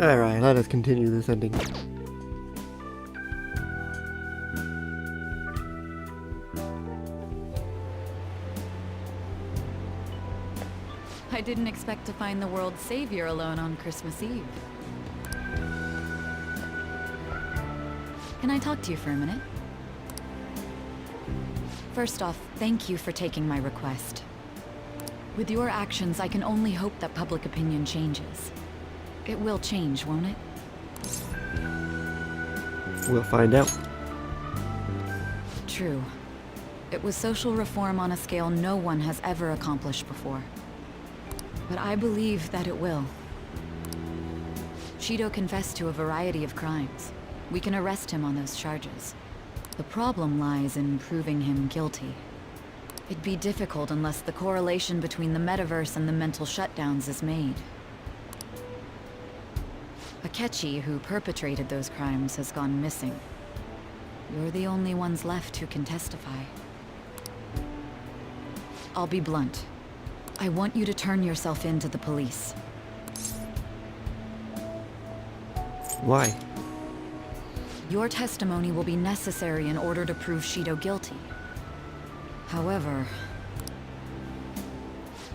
Alright, let us continue this ending. I didn't expect to find the world's savior alone on Christmas Eve. Can I talk to you for a minute? First off, thank you for taking my request. With your actions, I can only hope that public opinion changes. It will change, won't it? We'll find out. True. It was social reform on a scale no one has ever accomplished before. But I believe that it will. Shido confessed to a variety of crimes. We can arrest him on those charges. The problem lies in proving him guilty. It'd be difficult unless the correlation between the metaverse and the mental shutdowns is made. Akechi, who perpetrated those crimes, has gone missing. You're the only ones left who can testify. I'll be blunt. I want you to turn yourself in to the police. Why? Your testimony will be necessary in order to prove Shido guilty. However,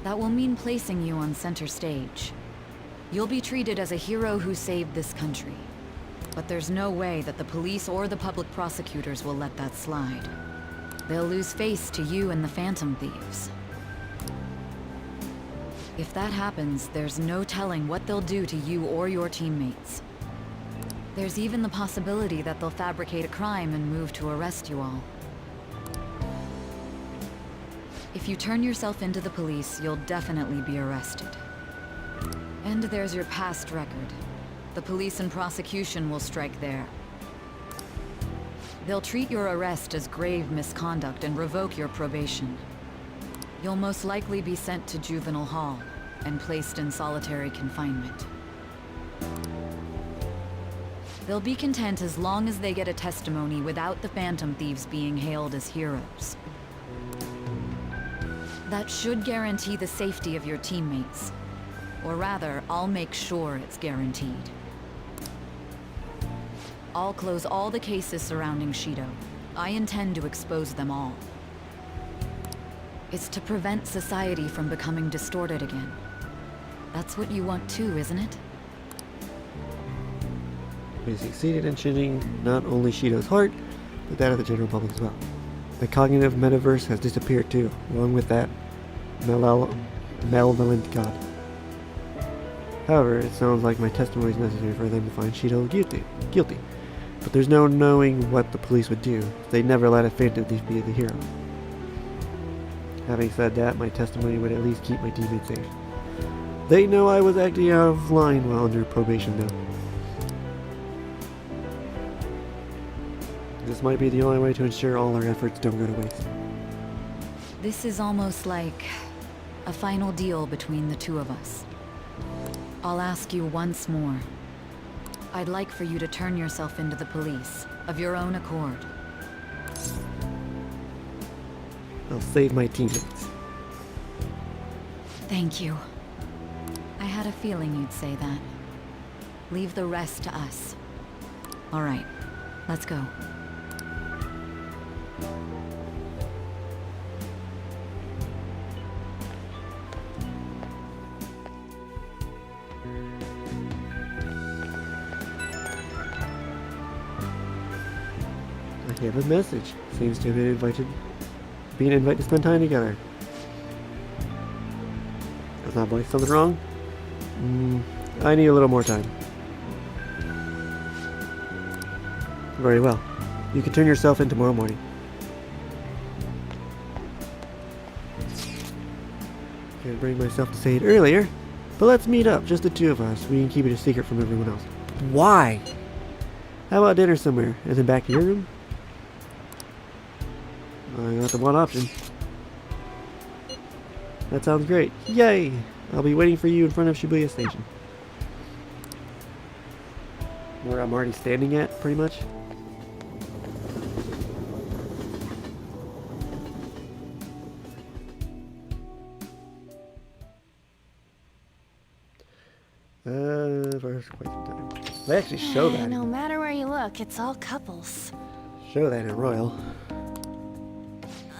that will mean placing you on center stage. You'll be treated as a hero who saved this country. But there's no way that the police or the public prosecutors will let that slide. They'll lose face to you and the Phantom Thieves. If that happens, there's no telling what they'll do to you or your teammates. There's even the possibility that they'll fabricate a crime and move to arrest you all. If you turn yourself into the police, you'll definitely be arrested. And there's your past record. The police and prosecution will strike there. They'll treat your arrest as grave misconduct and revoke your probation. You'll most likely be sent to Juvenile Hall and placed in solitary confinement. They'll be content as long as they get a testimony without the Phantom Thieves being hailed as heroes. That should guarantee the safety of your teammates. Or rather, I'll make sure it's guaranteed. I'll close all the cases surrounding Shido. I intend to expose them all. It's to prevent society from becoming distorted again. That's what you want too, isn't it? We succeeded in changing not only Shido's heart, but that of the general public as well. The cognitive metaverse has disappeared too, along with that malevolent god. However, it sounds like my testimony is necessary for them to find Shido guilty. But there's no knowing what the police would do. They'd never let a Phantom Thief be the hero. Having said that, my testimony would at least keep my teammates safe. They know I was acting out of line while under probation though. This might be the only way to ensure all our efforts don't go to waste. This is almost like a final deal between the two of us. I'll ask you once more. I'd like for you to turn yourself into the police, of your own accord. I'll save my teammates. Thank you. I had a feeling you'd say that. Leave the rest to us. All right, let's go. I have a message. Seems to have been being invited to spend time together. Is my voice something wrong? I need a little more time. Very well. You can turn yourself in tomorrow morning. Can't bring myself to say it earlier, but let's meet up, just the two of us. We can keep it a secret from everyone else. Why? How about dinner somewhere? Is it back to your room? I got the one option. That sounds great. Yay! I'll be waiting for you in front of Shibuya Station. Where I'm already standing at, pretty much. for quite some time. They actually show that. No matter where you look, it's all couples. Show that in Royal.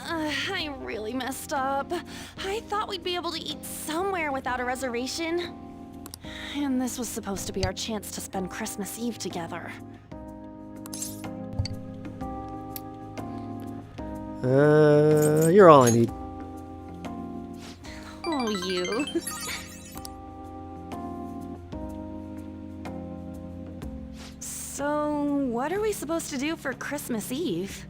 I really messed up. I thought we'd be able to eat somewhere without a reservation. And this was supposed to be our chance to spend Christmas Eve together. You're all I need. Oh, you. So, what are we supposed to do for Christmas Eve?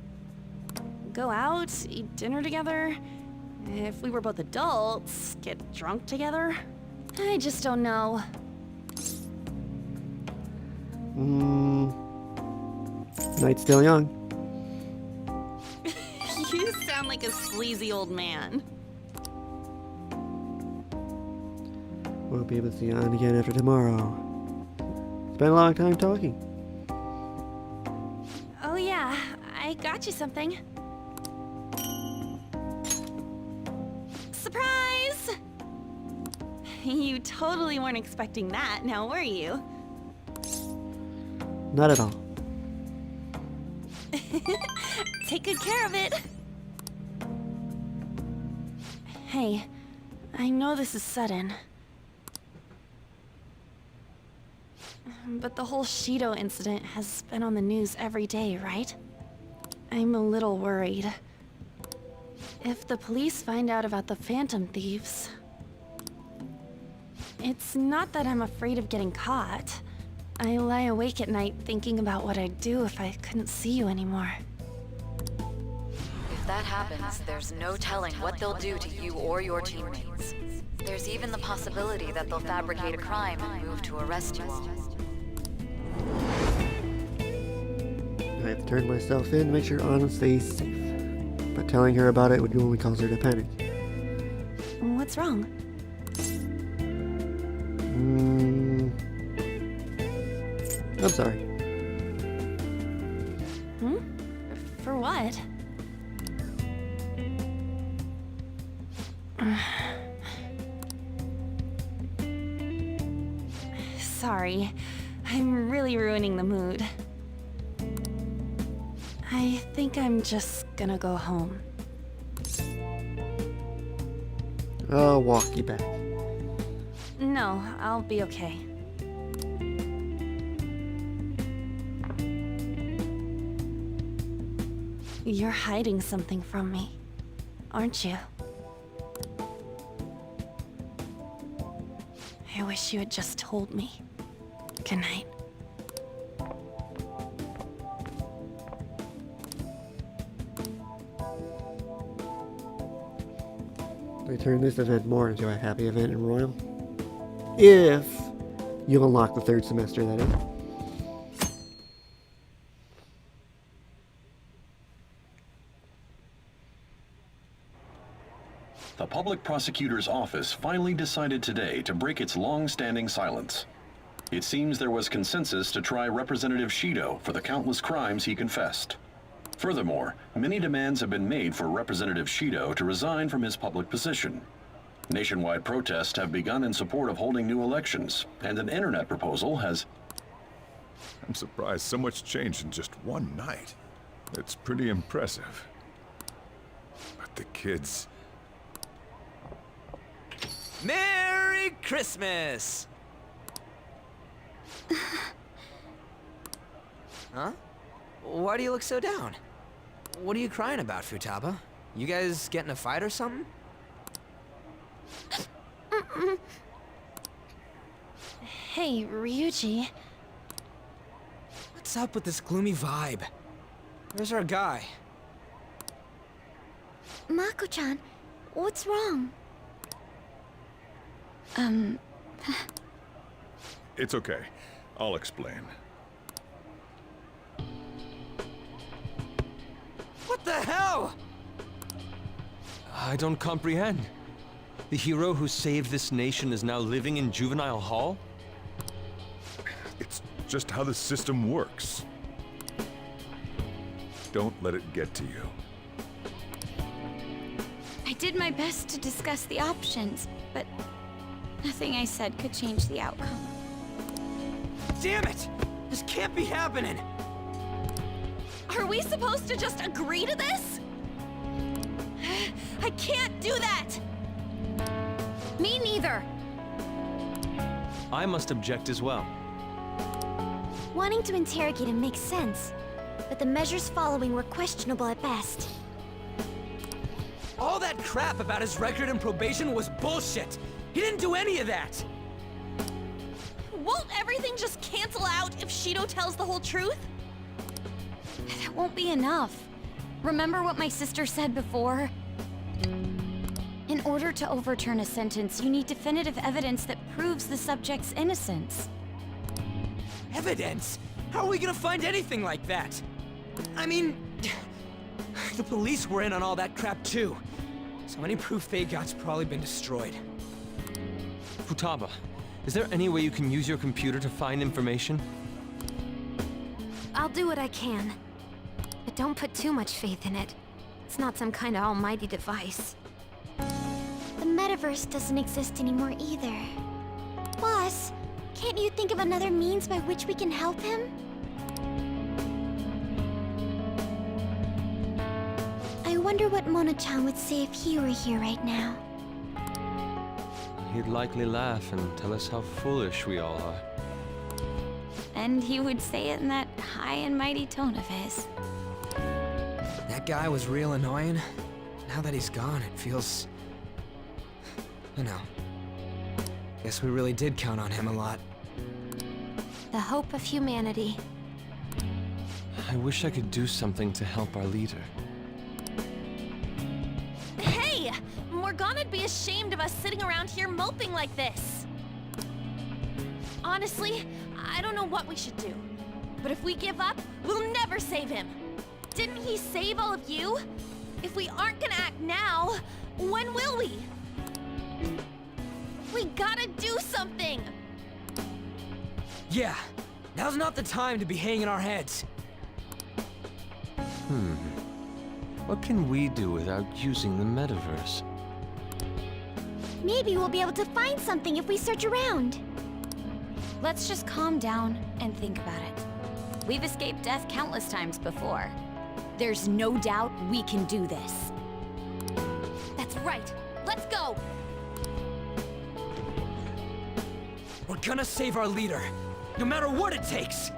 Go out, eat dinner together? If we were both adults, get drunk together? I just don't know. Night's still young. You sound like a sleazy old man. Won't be able to see you on again after tomorrow. It's been a long time talking. Oh yeah, I got you something. Surprise! You totally weren't expecting that, now were you? Not at all. Take good care of it. Hey, I know this is sudden. But the whole Shido incident has been on the news every day, right? I'm a little worried. If the police find out about the Phantom Thieves... It's not that I'm afraid of getting caught. I lie awake at night thinking about what I'd do if I couldn't see you anymore. If that happens, there's no telling what they'll do to you or your teammates. There's even the possibility that they'll fabricate a crime and move to arrest you all. I have to turn myself in to make sure Anna stays safe. But telling her about it would only cause her to panic. What's wrong? I'm sorry. For what? Sorry. I'm really ruining the mood. I think I'm just gonna go home. I'll walk you back. No, I'll be okay. You're hiding something from me, aren't you? I wish you had just told me. Good night. I turn this event more into a happy event in Royal. If you unlock the third semester, that is. The public prosecutor's office finally decided today to break its long-standing silence. It seems there was consensus to try Representative Shido for the countless crimes he confessed. Furthermore, many demands have been made for Representative Shido to resign from his public position. Nationwide protests have begun in support of holding new elections, and an internet proposal has... I'm surprised so much changed in just one night. It's pretty impressive. But the kids... Merry Christmas! Huh? Why do you look so down? What are you crying about, Futaba? You guys get in a fight or something? Hey, Ryuji. What's up with this gloomy vibe? Where's our guy? Mako-chan, what's wrong? It's okay. I'll explain. What the hell? I don't comprehend. The hero who saved this nation is now living in Juvenile Hall? It's just how the system works. Don't let it get to you. I did my best to discuss the options, but nothing I said could change the outcome. damn it! This can't be happening! Are we supposed to just agree to this? I can't do that! Me neither. I must object as well. Wanting to interrogate him makes sense, but the measures following were questionable at best. All that crap about his record and probation was bullshit! He didn't do any of that! Won't everything just cancel out if Shido tells the whole truth? That won't be enough. Remember what my sister said before? In order to overturn a sentence, you need definitive evidence that proves the subject's innocence. Evidence? How are we gonna find anything like that? I mean... the police were in on all that crap too. So any proof they got's probably been destroyed. Futaba, is there any way you can use your computer to find information? I'll do what I can. But don't put too much faith in it. It's not some kind of almighty device. The metaverse doesn't exist anymore either. Boss, can't you think of another means by which we can help him? I wonder what Mona-chan would say if he were here right now. He'd likely laugh and tell us how foolish we all are. And he would say it in that high and mighty tone of his. That guy was real annoying. Now that he's gone, it feels... you know... guess we really did count on him a lot. The hope of humanity. I wish I could do something to help our leader. Hey! Morgana'd be ashamed of us sitting around here moping like this. Honestly, I don't know what we should do. But if we give up, we'll never save him. Didn't he save all of you? If we aren't gonna act now, when will we? We gotta do something! Yeah, now's not the time to be hanging our heads. What can we do without using the metaverse? Maybe we'll be able to find something if we search around. Let's just calm down and think about it. We've escaped death countless times before. There's no doubt we can do this. That's right. Let's go! We're gonna save our leader, no matter what it takes.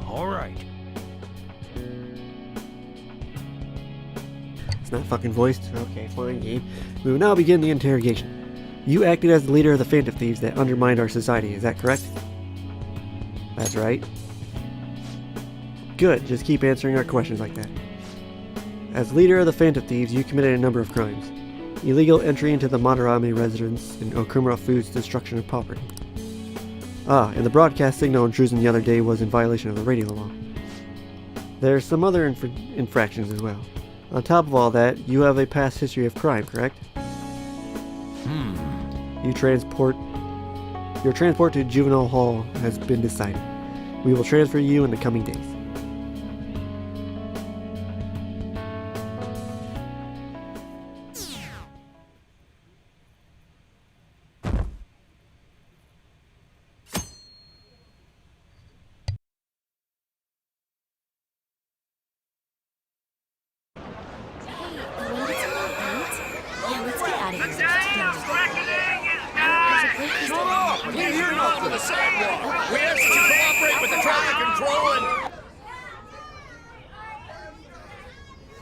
All right. It's not fucking voiced? Okay, fine, game. We will now begin the interrogation. You acted as the leader of the Phantom Thieves that undermined our society, is that correct? That's right. Good, just keep answering our questions like that. As leader of the Phantom Thieves, you committed a number of crimes. Illegal entry into the Madarame residence and Okumura Foods' destruction of property. And the broadcast signal intrusion the other day was in violation of the radio law. There's some other infractions as well. On top of all that, you have a past history of crime, correct? Your transport to Juvenile Hall has been decided. We will transfer you in the coming days.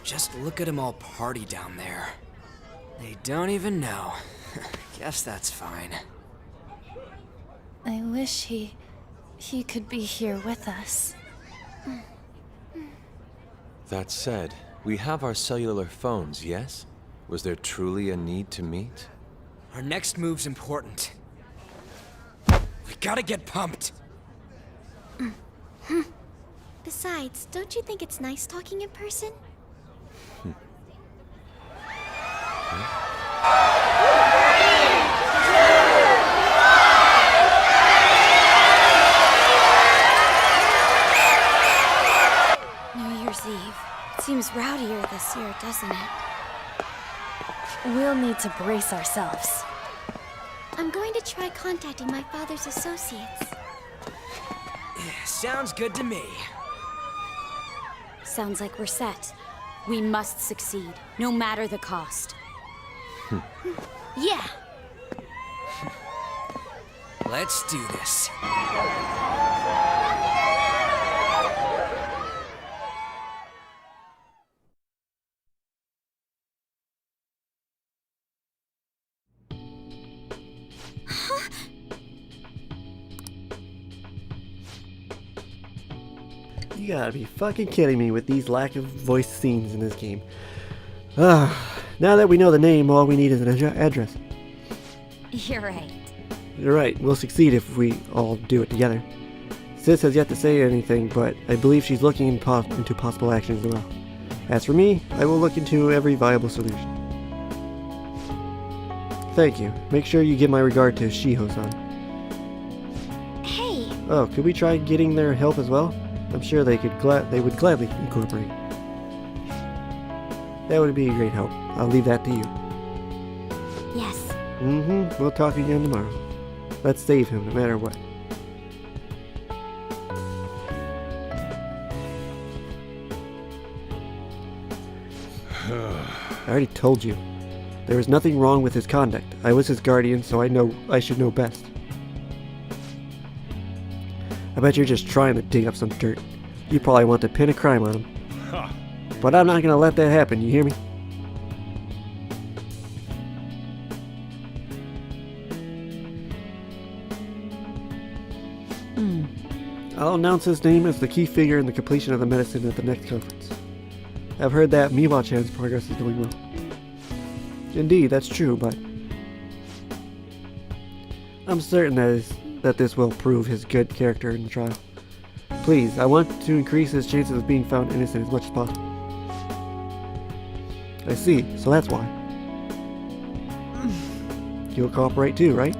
Just look at them all party down there. They don't even know. Guess that's fine. I wish he could be here with us. That said, we have our cellular phones, yes? Was there truly a need to meet? Our next move's important. We gotta get pumped. Besides, don't you think it's nice talking in person? New Year's Eve. It seems rowdier this year, doesn't it? We'll need to brace ourselves. I'm going to try contacting my father's associates. Sounds good to me. Sounds like we're set. We must succeed, no matter the cost. Yeah. Let's do this. You gotta be fucking kidding me with these lack of voice scenes in this game. Now that we know the name, all we need is an address. You're right. You're right, we'll succeed if we all do it together. Sis has yet to say anything, but I believe she's looking into possible actions as well. As for me, I will look into every viable solution. Thank you. Make sure you give my regard to Shiho-san. Hey, Oh, could we try getting their help as well? I'm sure they would gladly incorporate. That would be a great help. I'll leave that to you. yes. We'll talk again tomorrow. Let's save him no matter what. I already told you. There was nothing wrong with his conduct. I was his guardian, so I should know best. I bet you're just trying to dig up some dirt. You probably want to pin a crime on him. Ha! But I'm not gonna let that happen, you hear me? I'll announce his name as the key figure in the completion of the medicine at the next conference. I've heard that Miwa-chan's progress is going well. Indeed, that's true, but I'm certain that this will prove his good character in the trial. Please, I want to increase his chances of being found innocent as much as possible. I see, so that's why. You'll cooperate too, right?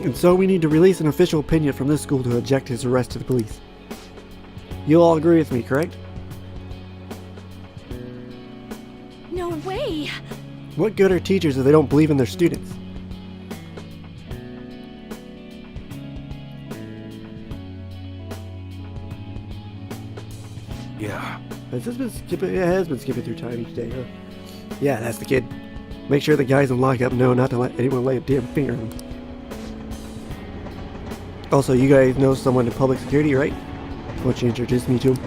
And so we need to release an official opinion from this school to eject his arrest to the police. You'll all agree with me, correct? No way! What good are teachers if they don't believe in their students? Yeah. Has this been skipping? It has been skipping through time each day, huh? Yeah, that's the kid. Make sure the guys in lockup know not to let anyone lay a damn finger on him. Also, you guys know someone in public security, right? Why don't you introduce me to him?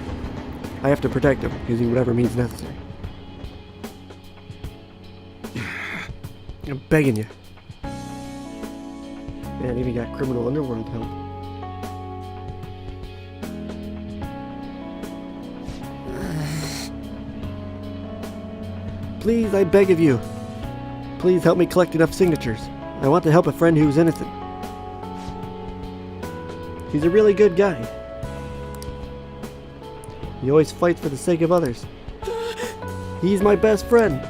I have to protect him, using whatever means necessary. I'm begging you. Man, even got criminal underworld help. Please, I beg of you. Please help me collect enough signatures. I want to help a friend who's innocent. He's a really good guy. He always fights for the sake of others. He's my best friend.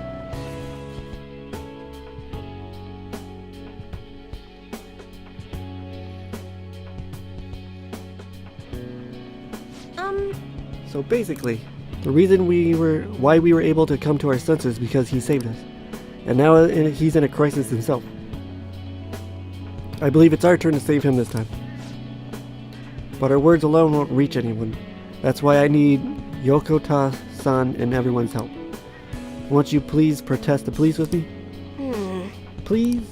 So basically, the reason why we were able to come to our senses because he saved us. And now he's in a crisis himself. I believe it's our turn to save him this time. But our words alone won't reach anyone. That's why I need Yokota-san and everyone's help. Won't you please protest the police with me? Please?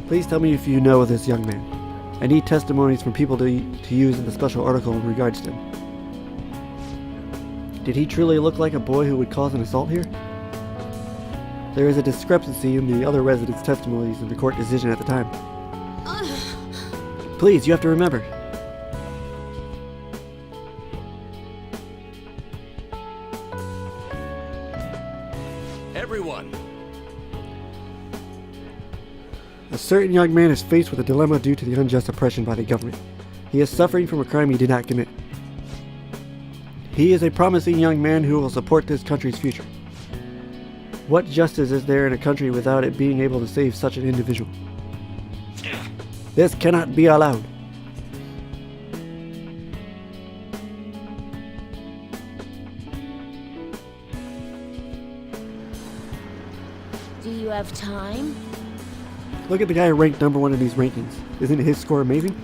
Please tell me if you know of this young man. I need testimonies from people to use in the special article in regards to him. Did he truly look like a boy who would cause an assault here? There is a discrepancy in the other residents' testimonies in the court decision at the time. Please, you have to remember. Everyone! certain young man is faced with a dilemma due to the unjust oppression by the government. He is suffering from a crime he did not commit. He is a promising young man who will support this country's future. What justice is there in a country without it being able to save such an individual? This cannot be allowed. Do you have time? Look at the guy ranked number 1 in these rankings. Isn't his score amazing?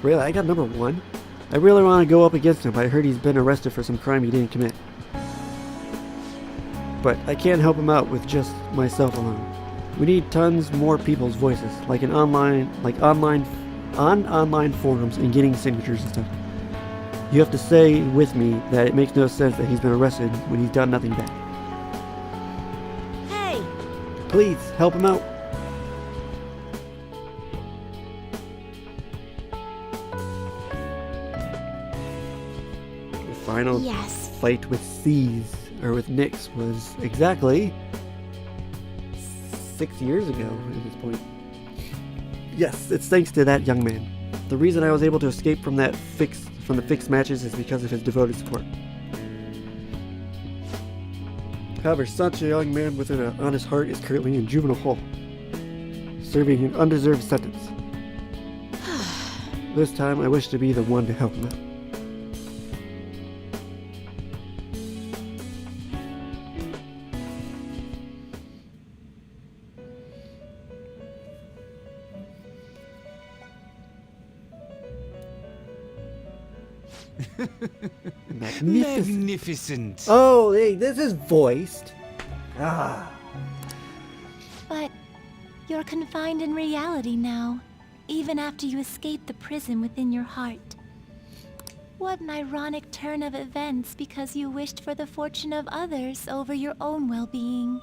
Really, I got number 1? I really want to go up against him, but I heard he's been arrested for some crime he didn't commit. But I can't help him out with just myself alone. We need tons more people's voices, like online forums and getting signatures and stuff. You have to say with me that it makes no sense that he's been arrested when he's done nothing bad. Hey! Please, help him out. The final Yes. fight with C's, or with Nix, was exactly 6 years ago at this point. Yes, it's thanks to that young man. The reason I was able to escape from the fixed matches is because of his devoted support. However, such a young man with an honest heart is currently in Juvenile Hall, serving an undeserved sentence. This time, I wish to be the one to help him out. Magnificent. Oh, hey, this is voiced. But you're confined in reality now, even after you escape the prison within your heart. What an ironic turn of events because you wished for the fortune of others over your own well-being.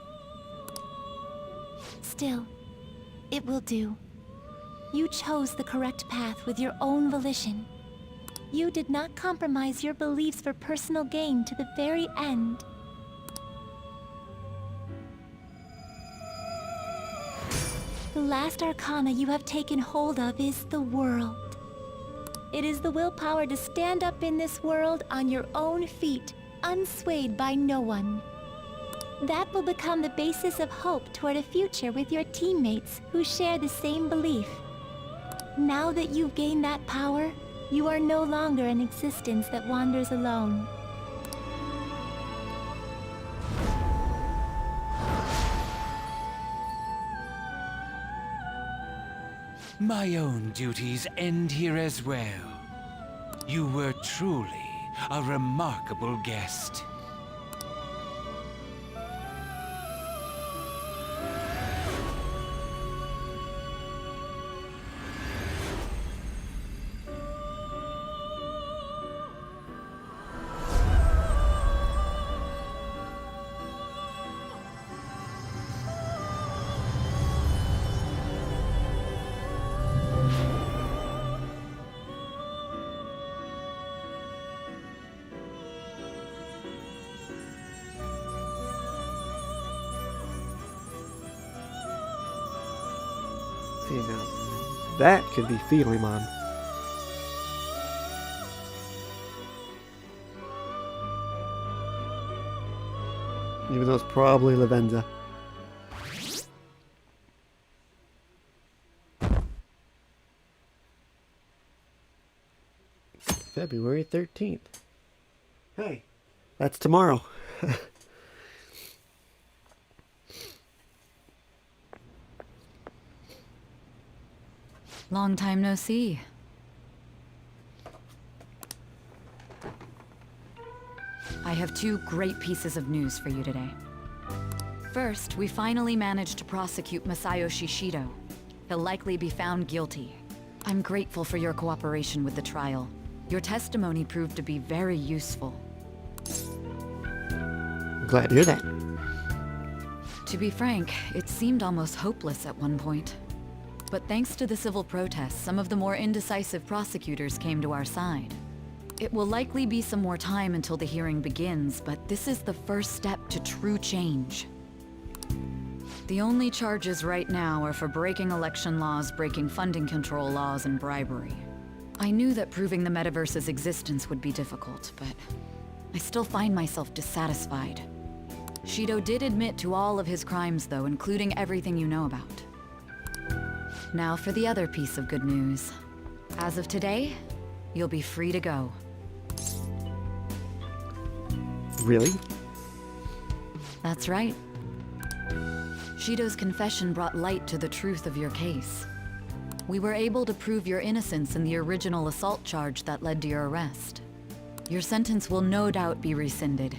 Still, it will do. You chose the correct path with your own volition. You did not compromise your beliefs for personal gain to the very end. The last arcana you have taken hold of is the world. It is the willpower to stand up in this world on your own feet, unswayed by no one. That will become the basis of hope toward a future with your teammates who share the same belief. Now that you've gained that power, you are no longer an existence that wanders alone. My own duties end here as well. You were truly a remarkable guest. See, now that could be Philemon. Even though it's probably Lavenza. February 13th. Hey, that's tomorrow. Long time no see. I have 2 great pieces of news for you today. First, we finally managed to prosecute Masayoshi Shido. He'll likely be found guilty. I'm grateful for your cooperation with the trial. Your testimony proved to be very useful. Glad to hear that. To be frank, it seemed almost hopeless at one point. But thanks to the civil protests, some of the more indecisive prosecutors came to our side. It will likely be some more time until the hearing begins, but this is the first step to true change. The only charges right now are for breaking election laws, breaking funding control laws, and bribery. I knew that proving the metaverse's existence would be difficult, but I still find myself dissatisfied. Shido did admit to all of his crimes, though, including everything you know about. Now for the other piece of good news. As of today, you'll be free to go. Really? That's right. Shido's confession brought light to the truth of your case. We were able to prove your innocence in the original assault charge that led to your arrest. Your sentence will no doubt be rescinded.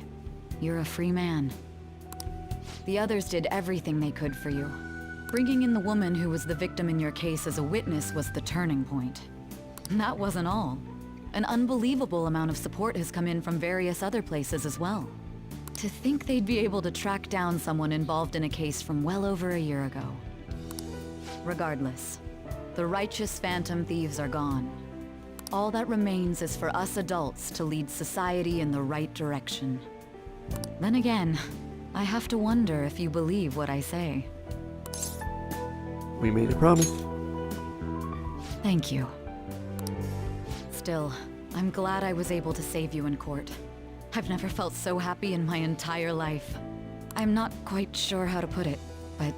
You're a free man. The others did everything they could for you. Bringing in the woman who was the victim in your case as a witness was the turning point. And that wasn't all. An unbelievable amount of support has come in from various other places as well. To think they'd be able to track down someone involved in a case from well over a year ago. Regardless, the righteous phantom thieves are gone. All that remains is for us adults to lead society in the right direction. Then again, I have to wonder if you believe what I say. We made a promise. Thank you. Still, I'm glad I was able to save you in court. I've never felt so happy in my entire life. I'm not quite sure how to put it, but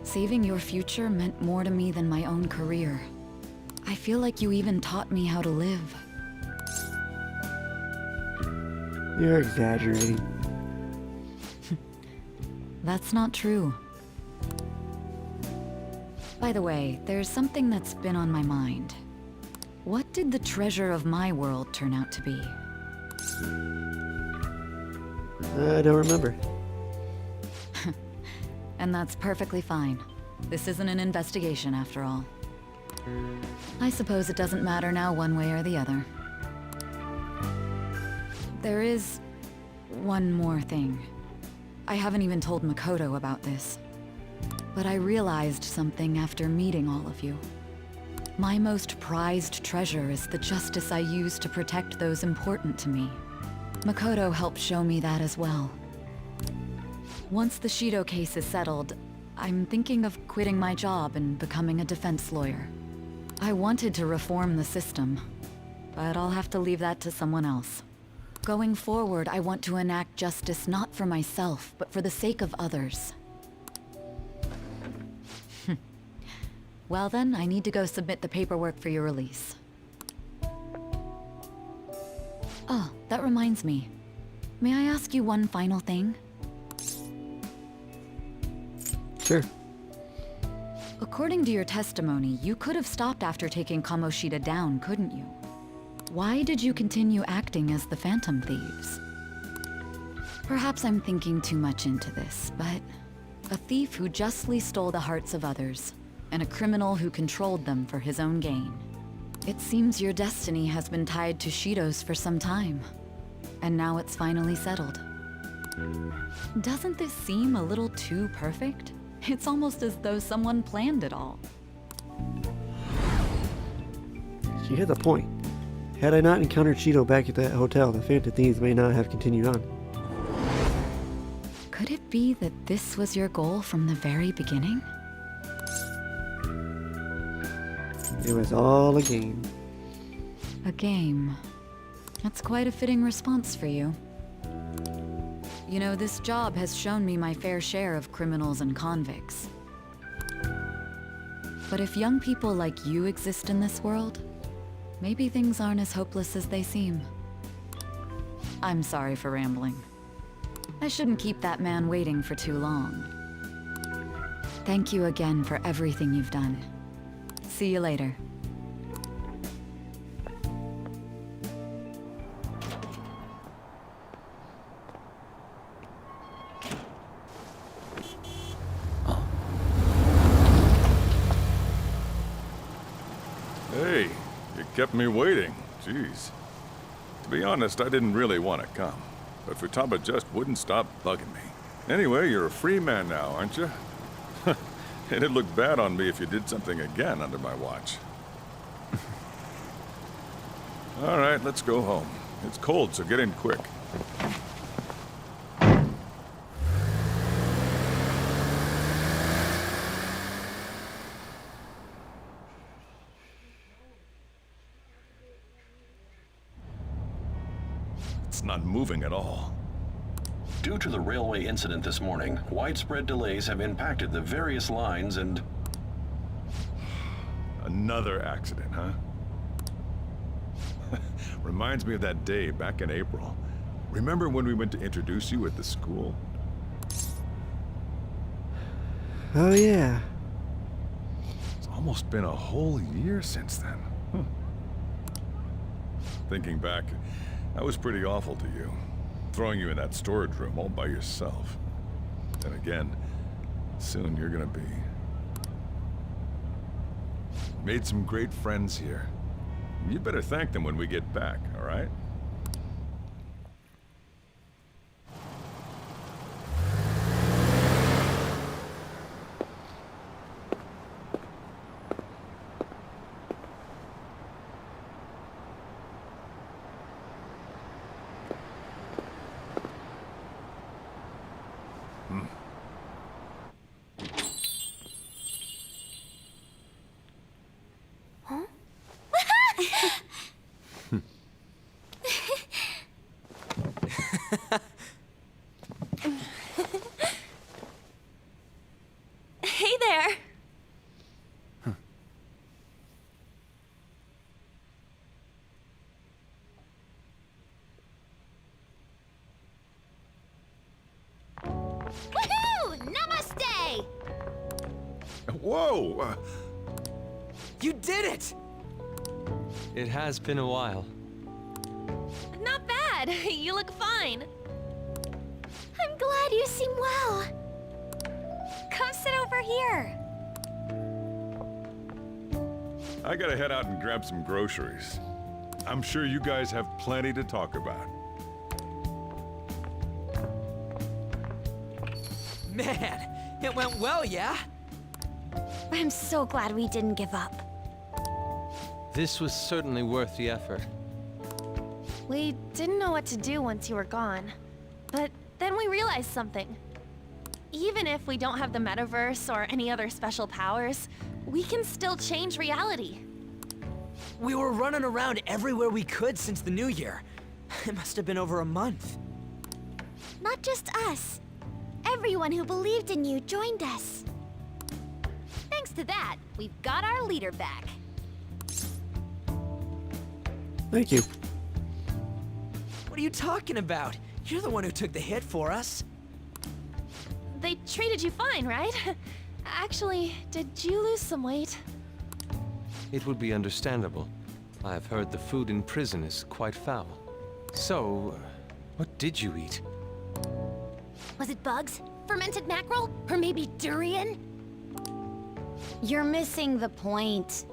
saving your future meant more to me than my own career. I feel like you even taught me how to live. You're exaggerating. That's not true. By the way, there's something that's been on my mind. What did the treasure of my world turn out to be? I don't remember. And that's perfectly fine. This isn't an investigation after all. I suppose it doesn't matter now one way or the other. There is one more thing. I haven't even told Makoto about this. But I realized something after meeting all of you. My most prized treasure is the justice I use to protect those important to me. Makoto helped show me that as well. Once the Shido case is settled, I'm thinking of quitting my job and becoming a defense lawyer. I wanted to reform the system, but I'll have to leave that to someone else. Going forward, I want to enact justice not for myself, but for the sake of others. Well then, I need to go submit the paperwork for your release. Oh, that reminds me. May I ask you one final thing? Sure. According to your testimony, you could have stopped after taking Kamoshida down, couldn't you? Why did you continue acting as the Phantom Thieves? Perhaps I'm thinking too much into this, but a thief who justly stole the hearts of others, and a criminal who controlled them for his own gain. It seems your destiny has been tied to Shido's for some time, and now it's finally settled. Doesn't this seem a little too perfect? It's almost as though someone planned it all. She has a point. Had I not encountered Shido back at that hotel, the Phantom Thieves may not have continued on. Could it be that this was your goal from the very beginning? It was all a game. A game. That's quite a fitting response for you. You know, this job has shown me my fair share of criminals and convicts. But if young people like you exist in this world, maybe things aren't as hopeless as they seem. I'm sorry for rambling. I shouldn't keep that man waiting for too long. Thank you again for everything you've done. See you later. Hey, you kept me waiting. Jeez. To be honest, I didn't really want to come, but Futaba just wouldn't stop bugging me. Anyway, you're a free man now, aren't you? It'd look bad on me if you did something again under my watch. All right, let's go home. It's cold, so get in quick. It's not moving at all. Due to the railway incident this morning, widespread delays have impacted the various lines and... Another accident, huh? Reminds me of that day back in April. Remember when we went to introduce you at the school? Oh, yeah. It's almost been a whole year since then. Thinking back, I was pretty awful to you. Throwing you in that storage room all by yourself. Then again, soon you're gonna be. Made some great friends here. You better thank them when we get back, all right? Hey there! Woohoo! Namaste! Whoa! You did it! It has been a while. Not bad. You look fine. I'm glad you seem well. Come sit over here. I gotta head out and grab some groceries. I'm sure you guys have plenty to talk about. Man, it went well, yeah? I'm so glad we didn't give up. This was certainly worth the effort. We didn't know what to do once you were gone. But then we realized something. Even if we don't have the metaverse or any other special powers, we can still change reality. We were running around everywhere we could since the new year. It must have been over a month. Not just us. Everyone who believed in you joined us. Thanks to that, we've got our leader back. Thank you. What are you talking about? You're the one who took the hit for us. They treated you fine, right? Actually, did you lose some weight? It would be understandable. I have heard the food in prison is quite foul. So, what did you eat? Was it bugs? Fermented mackerel? Or maybe durian? You're missing the point.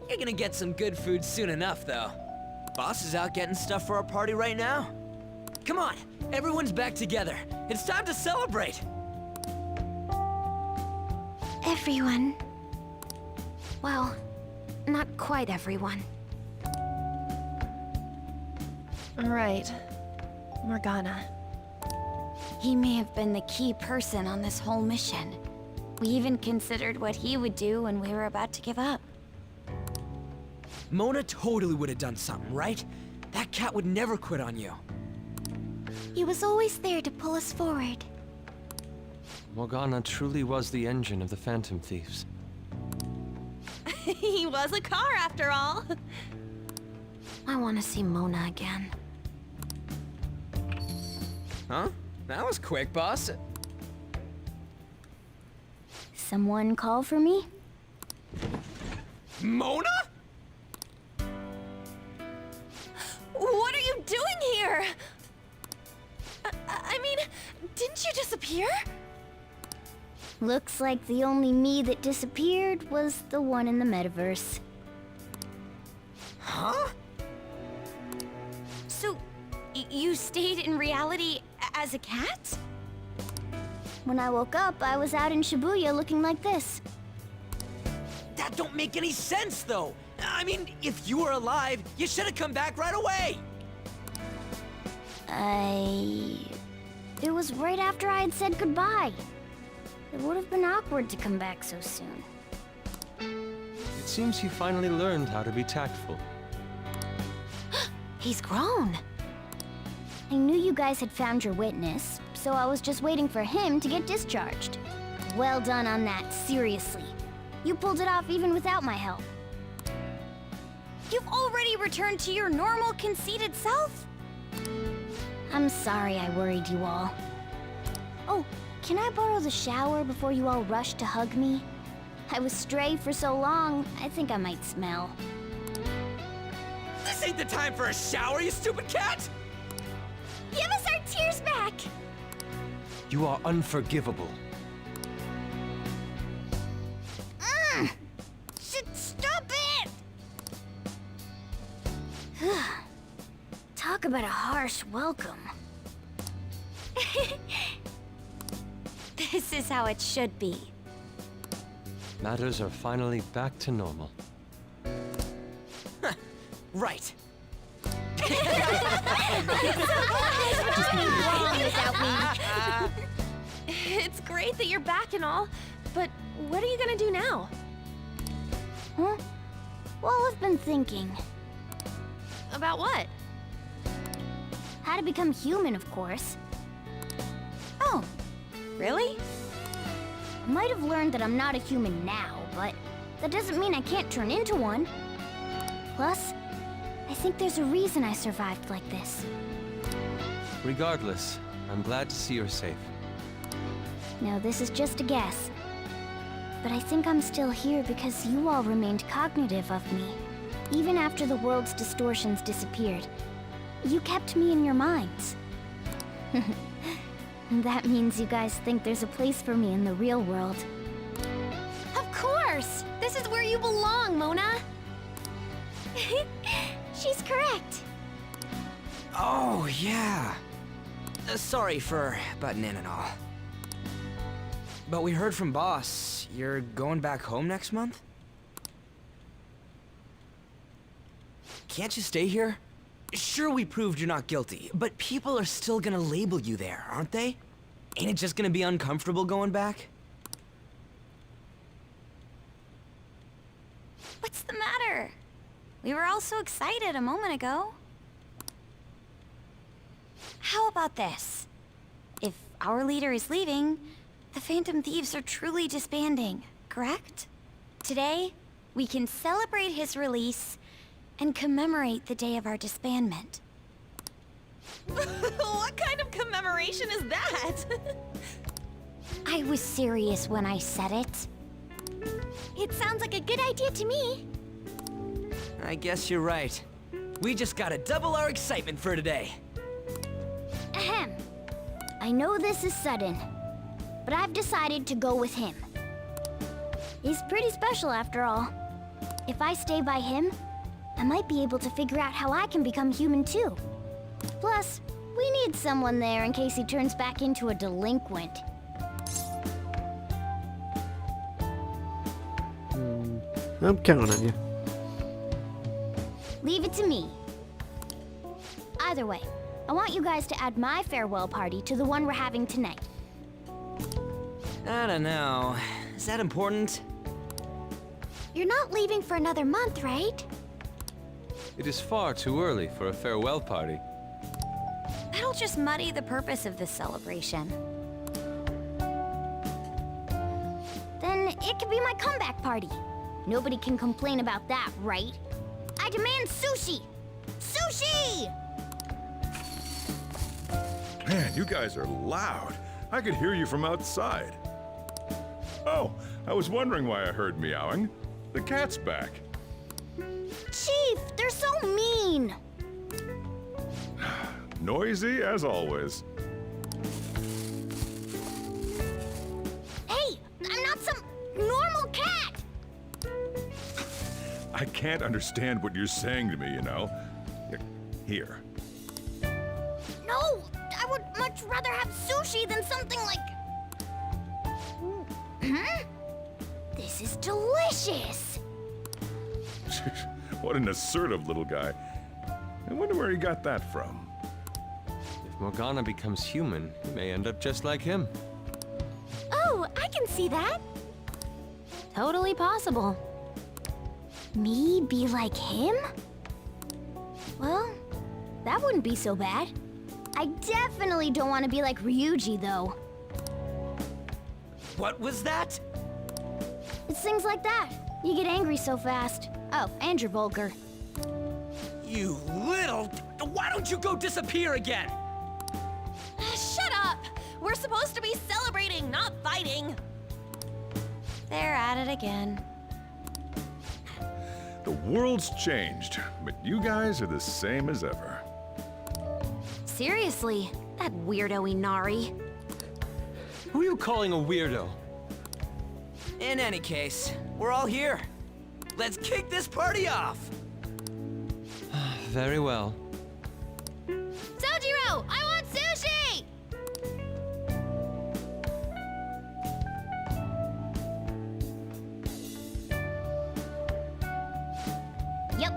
You're gonna get some good food soon enough, though. Boss is out getting stuff for our party right now. Come on, everyone's back together. It's time to celebrate. Everyone. Well, not quite everyone. Right. Morgana. He may have been the key person on this whole mission. We even considered what he would do when we were about to give up. Mona totally would have done something, right? That cat would never quit on you. He was always there to pull us forward. Morgana truly was the engine of the Phantom Thieves. He was a car after all. I want to see Mona again. Huh? That was quick, boss. Someone call for me? Mona? What are you doing here? I mean, didn't you disappear? Looks like the only me that disappeared was the one in the metaverse. Huh? So, you stayed in reality as a cat? When I woke up, I was out in Shibuya looking like this. That don't make any sense, though. I mean, if you were alive, you should have come back right away. It was right after I had said goodbye. It would have been awkward to come back so soon. It seems you finally learned how to be tactful. He's grown. I knew you guys had found your witness, so I was just waiting for him to get discharged. Well done on that, seriously. You pulled it off even without my help. You've already returned to your normal, conceited self? I'm sorry I worried you all. Oh, can I borrow the shower before you all rush to hug me? I was stray for so long, I think I might smell. This ain't the time for a shower, you stupid cat! Give us our tears back! You are unforgivable. Stop it! Talk about a harsh welcome. This is how it should be. Matters are finally back to normal. Right. It's great that you're back and all, but what are you gonna do now? Huh? Well, I've been thinking. About what? How to become human, of course. Oh, really? I might have learned that I'm not a human now, but that doesn't mean I can't turn into one. Plus, I think there's a reason I survived like this. Regardless, I'm glad to see you're safe. Now, this is just a guess. But I think I'm still here because you all remained cognitive of me. Even after the world's distortions disappeared, you kept me in your minds. That means you guys think there's a place for me in the real world. Of course! This is where you belong, Mona! She's correct. Oh, yeah. Sorry for butting in and all. But we heard from Boss. You're going back home next month? Can't you stay here? Sure, we proved you're not guilty, but people are still gonna label you there, aren't they? Ain't it just gonna be uncomfortable going back? What's the matter? We were all so excited a moment ago. How about this? If our leader is leaving, the Phantom Thieves are truly disbanding, correct? Today, we can celebrate his release and commemorate the day of our disbandment. What kind of commemoration is that? I was serious when I said it. It sounds like a good idea to me. I guess you're right. We just gotta double our excitement for today. Ahem. I know this is sudden, but I've decided to go with him. He's pretty special after all. If I stay by him, I might be able to figure out how I can become human too. Plus, we need someone there in case he turns back into a delinquent. I'm counting on you. Leave it to me. Either way, I want you guys to add my farewell party to the one we're having tonight. I don't know. Is that important? You're not leaving for another month, right? It is far too early for a farewell party. That'll just muddy the purpose of this celebration. Then it could be my comeback party. Nobody can complain about that, right? I demand sushi! Sushi! Man, you guys are loud. I could hear you from outside. Oh, I was wondering why I heard meowing. The cat's back. Chief, they're so mean! Noisy as always. Hey, I'm not some normal cat! I can't understand what you're saying to me, you know. Here. No, I would much rather have sushi than something like... This is delicious! What an assertive little guy. I wonder where he got that from. If Morgana becomes human, he may end up just like him. Oh, I can see that. Totally possible. Me be like him? Well, That wouldn't be so bad. I definitely don't want to be like Ryuji, though. What was that? It's things like that. You get angry so fast. Oh, and you're vulgar. You little... Why don't you go disappear again? Shut up! We're supposed to be celebrating, not fighting. They're at it again. The world's changed, but you guys are the same as ever. Seriously, that weirdo Inari. Who are you calling a weirdo? In any case, we're all here. Let's kick this party off! Very well. Sojiro, I want sushi! Yep.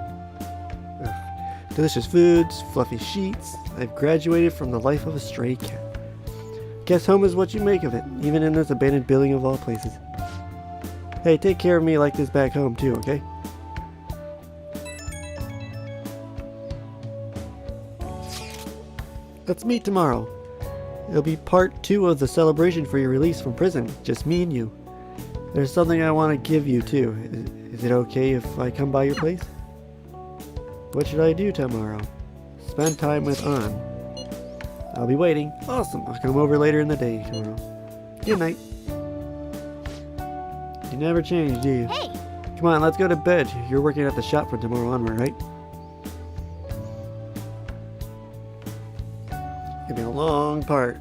Delicious foods, fluffy sheets. I've graduated from the life of a stray cat. Guess home is what you make of it, even in this abandoned building of all places. Hey, take care of me like this back home too, okay? Let's meet tomorrow. It'll be part 2 of the celebration for your release from prison, just me and you. There's something I want to give you too. Is it okay if I come by your place? What should I do tomorrow? Spend time with An. I'll be waiting. Awesome. I'll come over later in the day tomorrow. Good night. You never change, do you? Hey! Come on, let's go to bed. You're working at the shop from tomorrow onward, right? It's gonna be a long part.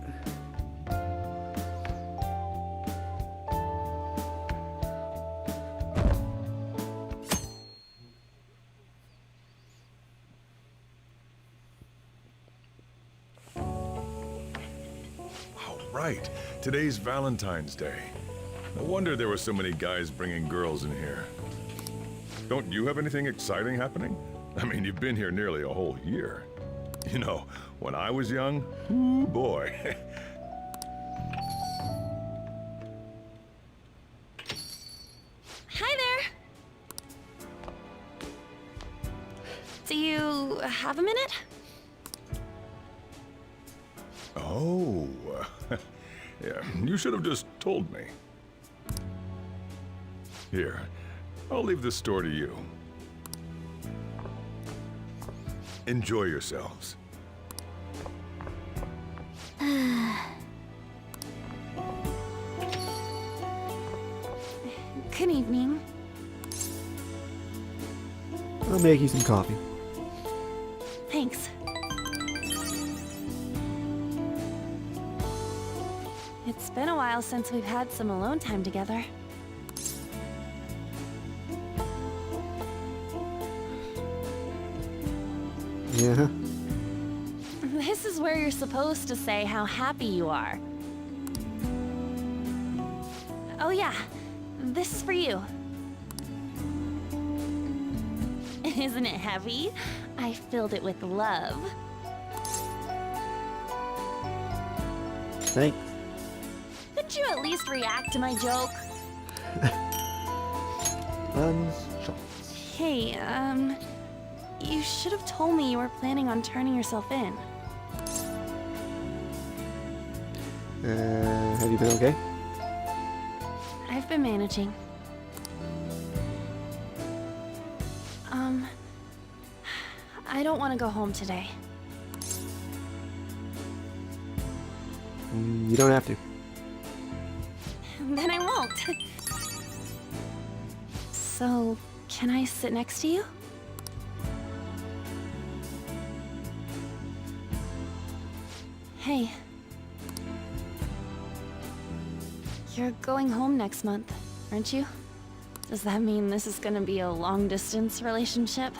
Right. Today's Valentine's Day. No wonder there were so many guys bringing girls in here. Don't you have anything exciting happening? I mean, you've been here nearly a whole year. You know, when I was young, ooh boy. Hi there. Do you have a minute? Oh, yeah, you should have just told me. Here, I'll leave the store to you. Enjoy yourselves. Good evening. I'll make you some coffee. Thanks. It's been a while since we've had some alone time together. Yeah? This is where you're supposed to say how happy you are. Oh yeah, this is for you. Isn't it heavy? I filled it with love. Thanks. Couldn't you at least react to my joke? Hey, you should have told me you were planning on turning yourself in. Have you been okay? I've been managing. I don't want to go home today. You don't have to. Then I won't. So, can I sit next to you? Hey. You're going home next month, aren't you? Does that mean this is gonna be a long-distance relationship?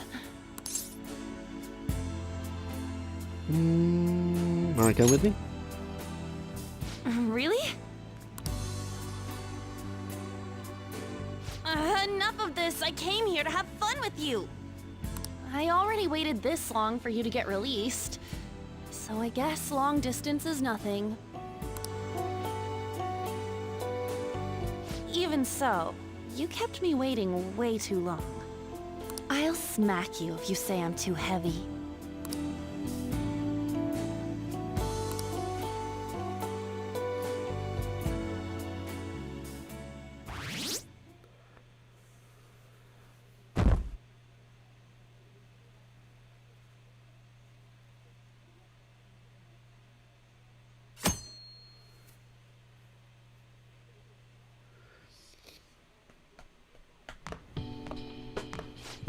Wanna come with me? Really? Enough of this! I came here to have fun with you! I already waited this long for you to get released, so I guess long distance is nothing. Even so, you kept me waiting way too long. I'll smack you if you say I'm too heavy.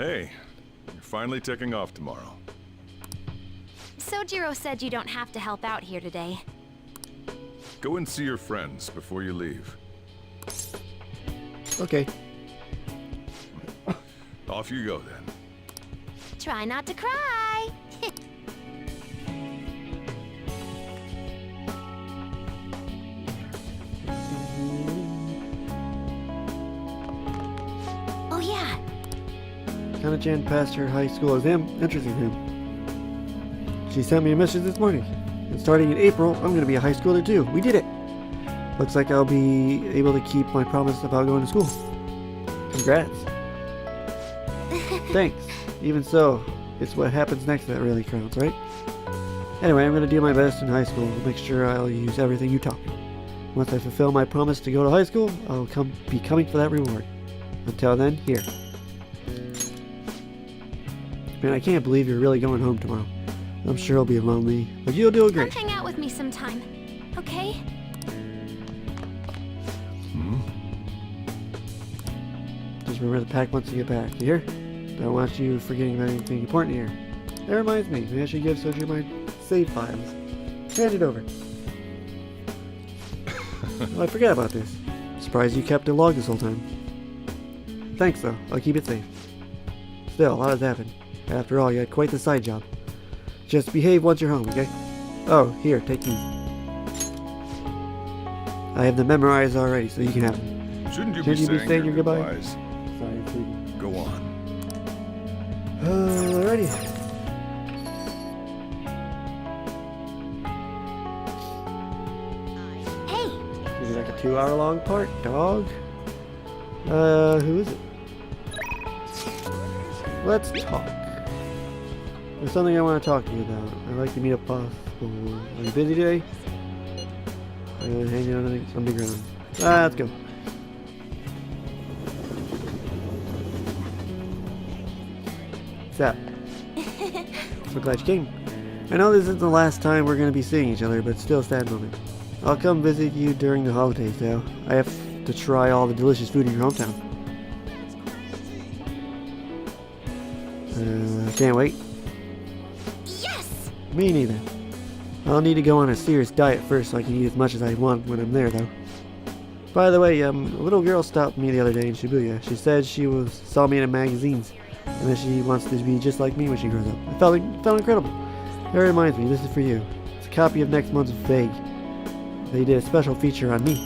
Hey, you're finally taking off tomorrow. Sojiro said you don't have to help out here today. Go and see your friends before you leave. Okay. Off you go then. Try not to cry. Oh yeah, Kana-chan passed her high school exam entrance exam. She sent me a message this morning. And starting in April, I'm going to be a high schooler too. We did it. Looks like I'll be able to keep my promise about going to school. Congrats. Thanks. Even so, it's what happens next that really counts, right? Anyway, I'm going to do my best in high school. Make sure I'll use everything you taught me. Once I fulfill my promise to go to high school, I'll be coming for that reward. Until then, here. Man, I can't believe you're really going home tomorrow. I'm sure it'll be lonely, but you'll do great. Come hang out with me sometime, okay? Just remember to pack once you get back, you hear? Don't want you forgetting about anything important here. That reminds me, maybe I should give Soju my save files. Hand it over. Oh, I forgot about this. Surprised you kept a log this whole time. Thanks though, I'll keep it safe. Still, a lot has happened. After all, you had quite the side job. Just behave once you're home, okay? Oh, here, take these. I have them memorized already, so you can have them. Shouldn't you be saying your goodbyes? Sorry, sweetie. Go on. Alrighty. hey, Is it like a 2-hour-long part, dog? Who is it? Let's talk. There's something I want to talk to you about. I'd like to meet if possible. Are you busy today? I'm hanging on the underground. Let's go. What's up? So glad you came. I know this isn't the last time we're going to be seeing each other, but it's still a sad moment. I'll come visit you during the holidays, though. I have to try all the delicious food in your hometown. Can't wait. yes! Me neither. I'll need to go on a serious diet first so I can eat as much as I want when I'm there, though. By the way, a little girl stopped me the other day in Shibuya. She said she saw me in magazines, and that she wants to be just like me when she grows up. It felt incredible. That reminds me, this is for you. It's a copy of next month's Vague. They did a special feature on me.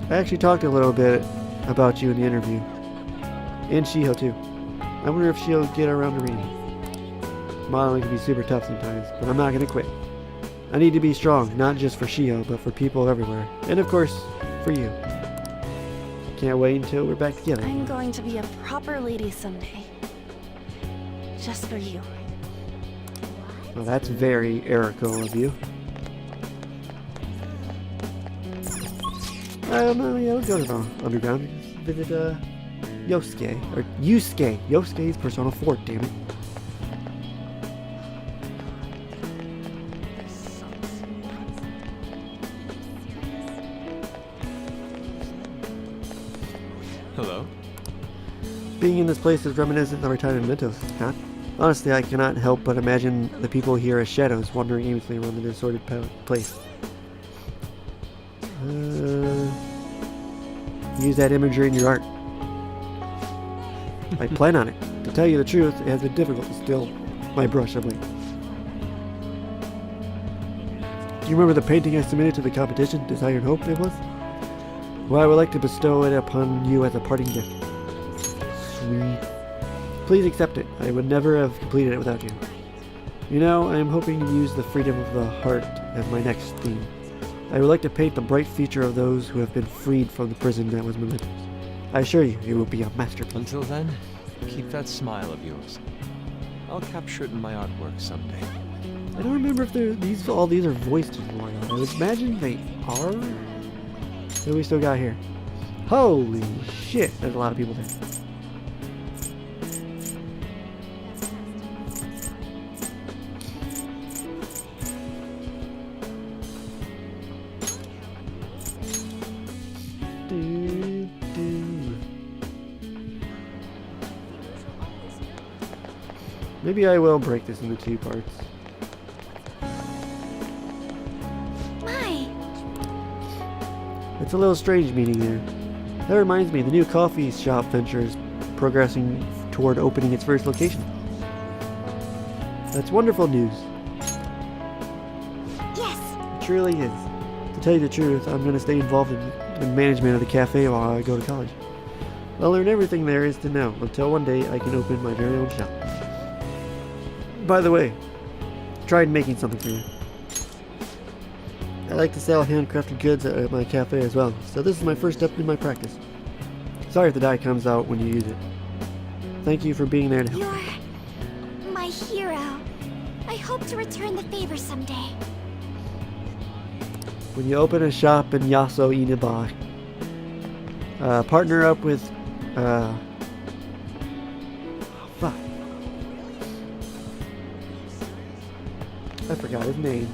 I actually talked a little bit about you in the interview. And Shiho, too. I wonder if she'll get around to reading. Modeling can be super tough sometimes, but I'm not going to quit. I need to be strong, not just for Shiho, but for people everywhere. And of course, for you. Can't wait until we're back together. I'm going to be a proper lady someday. Just for you. Well, that's very Erico of you. Yeah, let's go to the underground. Visit, Yosuke. Or Yusuke. Yosuke's Persona 4, damn it. Hello? Being in this place is reminiscent of our time in Mentos, huh? Honestly, I cannot help but imagine the people here as shadows wandering aimlessly around the disordered place. Use that imagery in your art. I plan on it. To tell you the truth, it has been difficult to still my brush of late. Do you remember the painting I submitted to the competition, Desire and Hope it was? Well, I would like to bestow it upon you as a parting gift. Sweet. Please accept it. I would never have completed it without you. You know, I am hoping to use the freedom of the heart as my next theme. I would like to paint the bright future of those who have been freed from the prison that was Mementos. I assure you, it will be a masterpiece. Until then, keep that smile of yours. I'll capture it in my artwork someday. I don't remember if all these are voiced anymore. I would imagine they are. What do we still got here? Holy shit, there's a lot of people there. Maybe I will break this into 2 parts. My. It's a little strange meeting there. That reminds me, the new coffee shop venture is progressing toward opening its first location. That's wonderful news. Yes. It truly is. To tell you the truth, I'm going to stay involved in the management of the cafe while I go to college. I'll learn everything there is to know until one day I can open my very own shop. By the way, I tried making something for you. I like to sell handcrafted goods at my cafe as well, so this is my first step in my practice. Sorry if the dye comes out when you use it. Thank you for being there to help. You're my hero. I hope to return the favor someday. When you open a shop in Yaso Inaba, partner up with, fuck. I forgot his name.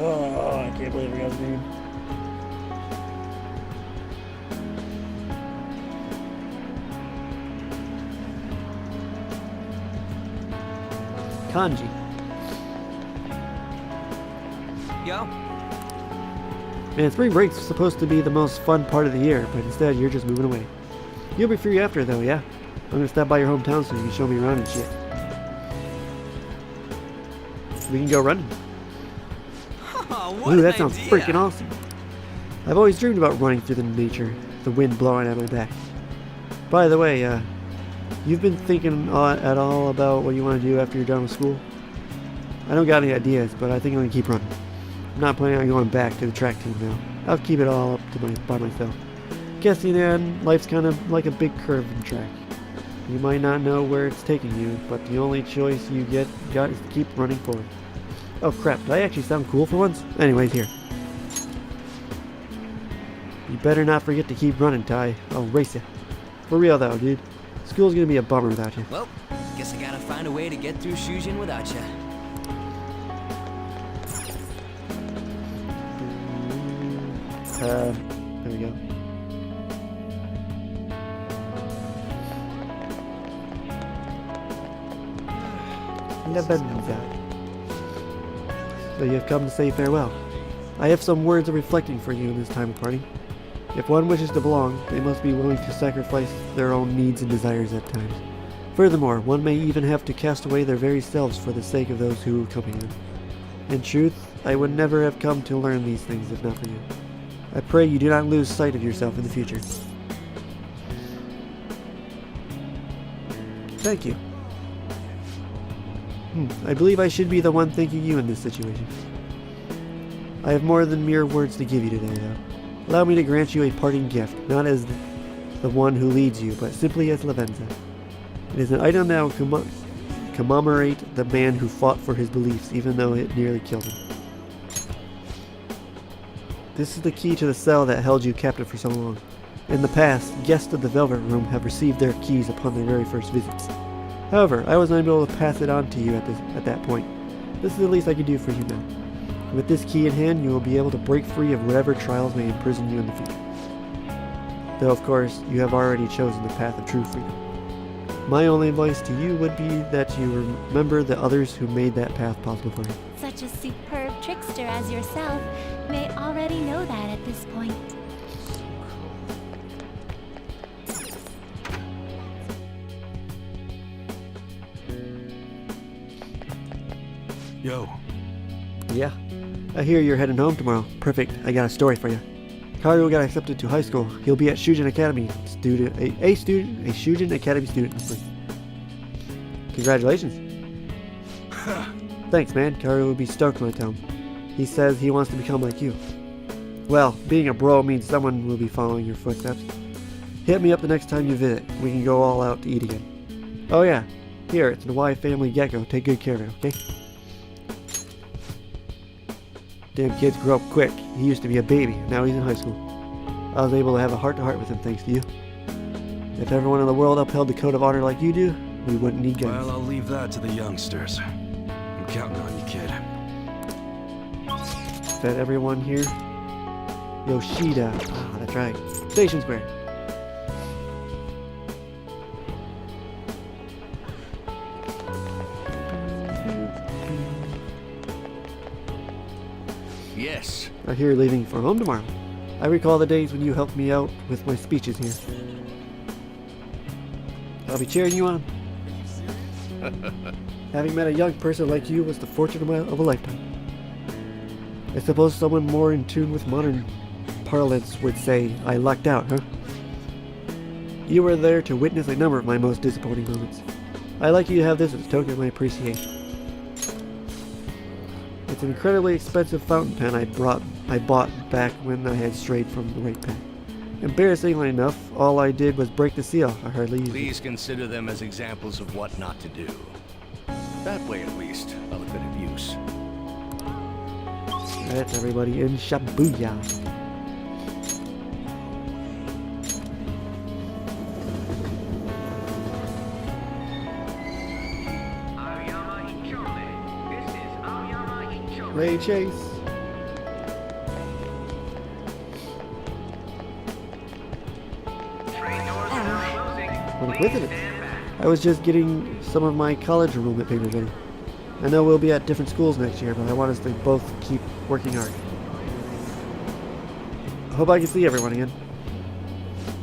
Oh, I can't believe I got his name. Kanji. Yo. Man, spring break's supposed to be the most fun part of the year, but instead you're just moving away. You'll be free after though, yeah? I'm gonna stop by your hometown so you can show me around and shit. We can go running. What Ooh, an that sounds idea. freaking awesome. I've always dreamed about running through the nature, the wind blowing at my back. By the way, you've been thinking at all about what you want to do after you're done with school? I don't got any ideas, but I think I'm gonna keep running. I'm not planning on going back to the track team now. I'll keep it all up to by myself. Guess in the end, life's kind of like a big curve in track. You might not know where it's taking you, but the only choice you got is to keep running forward. Oh crap, did I actually sound cool for once? Anyways, here. You better not forget to keep running, Ty. I'll race you. For real though, dude. School's gonna be a bummer without you. Well, guess I gotta find a way to get through Shujin without you. There we go. Lavenza. So you have come to say farewell. I have some words of reflecting for you in this time of parting. If one wishes to belong, they must be willing to sacrifice their own needs and desires at times. Furthermore, one may even have to cast away their very selves for the sake of those who accompany them. In truth, I would never have come to learn these things if not for you. I pray you do not lose sight of yourself in the future. Thank you. I believe I should be the one thanking you in this situation. I have more than mere words to give you today, though. Allow me to grant you a parting gift, not as the one who leads you, but simply as Lavenza. It is an item that will commemorate the man who fought for his beliefs, even though it nearly killed him. This is the key to the cell that held you captive for so long. In the past, guests of the Velvet Room have received their keys upon their very first visits. However, I was unable to pass it on to you at that point. This is the least I can do for you now. With this key in hand, you will be able to break free of whatever trials may imprison you in the future. Though, of course, you have already chosen the path of true freedom. My only advice to you would be that you remember the others who made that path possible for you. Such a superb trickster as yourself may already know that at this point. Yo. Yeah. I hear you're heading home tomorrow. Perfect. I got a story for you. Karu got accepted to high school. He'll be at Shujin Academy student, a Shujin Academy student. Congratulations. Thanks, man. Karu will be stoked when I tell him. He says he wants to become like you. Well, being a bro means someone will be following your footsteps. Hit me up the next time you visit. We can go all out to eat again. Oh yeah. Here, it's an Hawaii family gecko. Take good care of it, okay? Damn kids grow up quick. He used to be a baby, now he's in high school. I was able to have a heart-to-heart with him thanks to you. If everyone in the world upheld the code of honor like you do, we wouldn't need guns. Well, I'll leave that to the youngsters. I'm counting on you, kid. that everyone here... Yoshida. Ah, that's right. Station Square. Yes. I hear you're leaving for home tomorrow. I recall the days when you helped me out with my speeches here. I'll be cheering you on. Having met a young person like you was the fortune of a lifetime. I suppose someone more in tune with modern parlance would say I lucked out, huh? You were there to witness a number of my most disappointing moments. I'd like you to have this as a token of my appreciation. It's an incredibly expensive fountain pen I bought back when I had strayed from the right path. Embarrassingly enough, all I did was break the seal. I hardly used it. Please consider them as examples of what not to do. That way, at least, of a bit of use. That's everybody in Shibuya. Ray Chase. What a coincidence. I was just getting some of my college enrollment papers ready. I know we'll be at different schools next year, but I want us to both keep working hard. I hope I can see everyone again.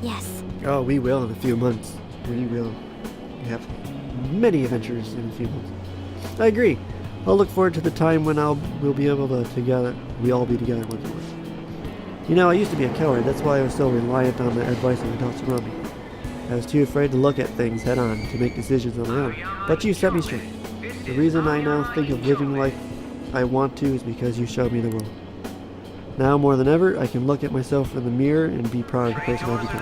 Yes. Oh, we will in a few months. We will have many adventures in a few months. I agree. I'll look forward to the time when we'll be able to we all be together once more. You know, I used to be a coward. That's why I was so reliant on the advice of adults around me. I was too afraid to look at things head on, to make decisions on my own. But you set me straight. The reason I now think of living like I want to is because you showed me the world. Now more than ever, I can look at myself in the mirror and be proud of the person I've become.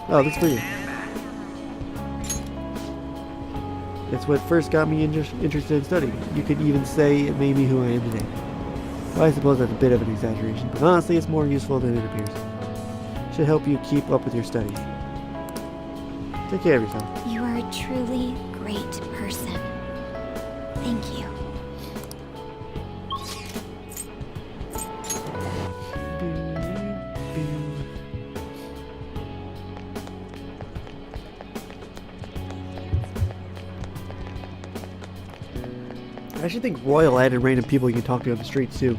Oh, that's for you. It's what first got me interested in studying. You could even say it made me who I am today. Well, I suppose that's a bit of an exaggeration, but honestly it's more useful than it appears. Should help you keep up with your studies. Take care of yourself. You are a truly great person. Thank you. I actually think Royal added random people you can talk to on the streets too,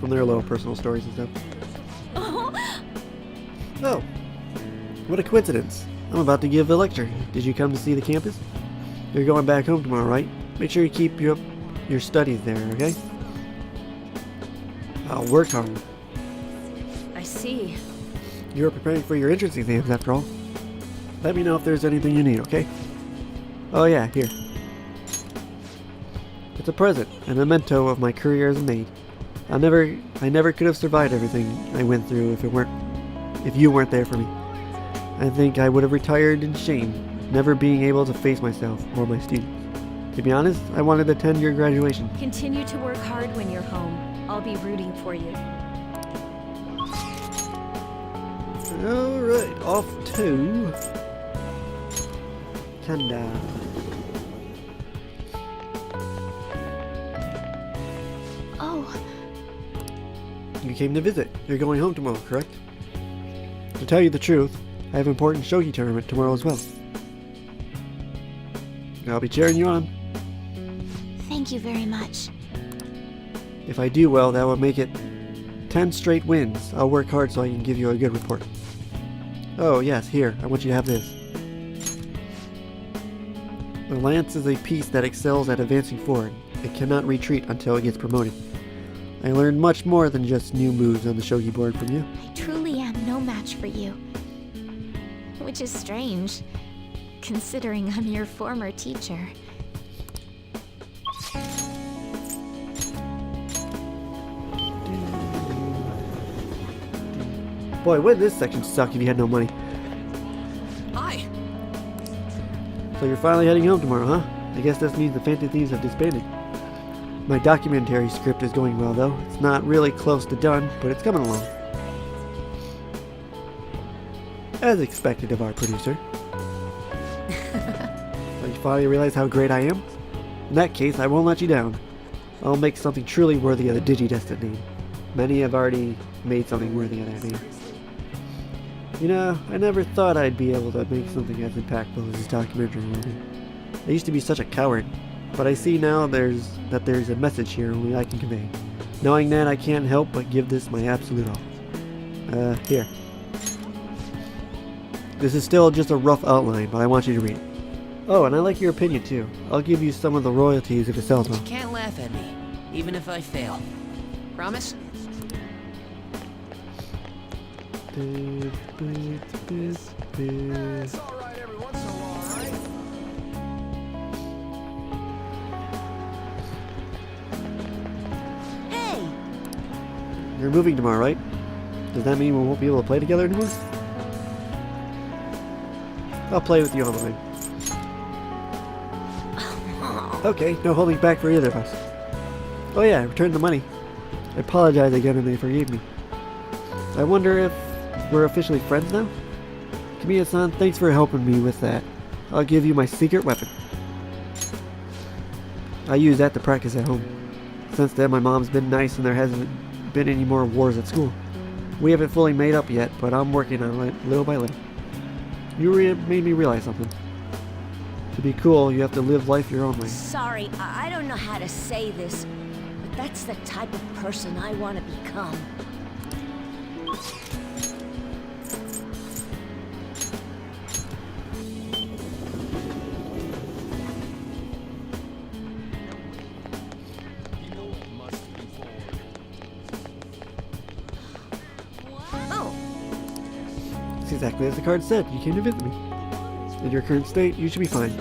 from their little personal stories and stuff. Oh, what a coincidence. I'm about to give a lecture. Did you come to see the campus? You're going back home tomorrow, right? Make sure you keep your studies there, okay? I'll work hard. I see. You're preparing for your entrance exams after all. Let me know if there's anything you need, okay? Oh yeah, here. It's a present, a memento of my career as a maid. I never could have survived everything I went through if you weren't there for me. I think I would have retired in shame, never being able to face myself or my students. To be honest, I wanted to attend your graduation. Continue to work hard when you're home. I'll be rooting for you. Alright, off to Kanda. Oh, You came to visit. You're going home tomorrow, correct? To tell you the truth, I have an important shogi tournament tomorrow as well. I'll be cheering you on. thank you very much. If I do well, that will make it 10 straight wins. I'll work hard so I can give you a good report. Oh yes, here, I want you to have this. The lance is a piece that excels at advancing forward. It cannot retreat until it gets promoted. I learned much more than just new moves on the shogi board from you. I truly am no match for you. Which is strange, considering I'm your former teacher. Boy, wouldn't this section suck if you had no money? Hi. So you're finally heading home tomorrow, huh? I guess this means the Phantom Thieves have disbanded. My documentary script is going well, though. It's not really close to done, but it's coming along. As expected of our producer. So you finally realize how great I am? In that case, I won't let you down. I'll make something truly worthy of the Digidestined name. Many have already made something worthy of that name. You know, I never thought I'd be able to make something as impactful as this documentary will be. I used to be such a coward, but I see now there's a message here only I can convey. Knowing that, I can't help but give this my absolute all. Here. This is still just a rough outline, but I want you to read it. Oh, and I like your opinion too. I'll give you some of the royalties if it sells well. You can't laugh at me, even if I fail. Promise? Hey! You're moving tomorrow, right? Does that mean we won't be able to play together anymore? I'll play with you all the way. Okay, no holding back for either of us. Oh yeah, I returned the money. I apologized again and they forgave me. I wonder if we're officially friends now? Kamiya-san, thanks for helping me with that. I'll give you my secret weapon. I use that to practice at home. Since then, my mom's been nice and there hasn't been any more wars at school. We haven't fully made up yet, but I'm working on it little by little. You made me realize something. To be cool, you have to live life your own way. Sorry, I don't know how to say this, but that's the type of person I want to become. It's exactly as the card said. You came to visit me. In your current state, you should be fine.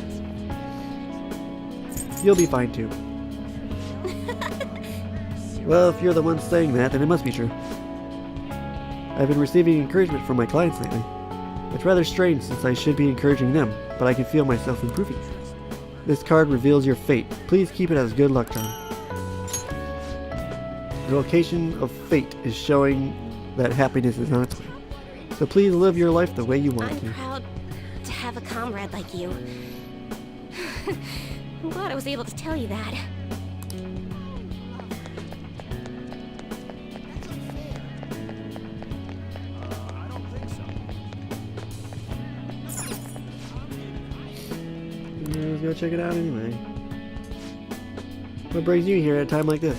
You'll be fine too. Well, if you're the one saying that, then it must be true. I've been receiving encouragement from my clients lately. It's rather strange since I should be encouraging them, but I can feel myself improving. This card reveals your fate. Please keep it as good luck charm. The location of fate is showing that happiness is on its way. So please live your life the way you want to. I'm proud to have a comrade like you. I'm glad I was able to tell you that. Let's go check it out anyway. What brings you here at a time like this?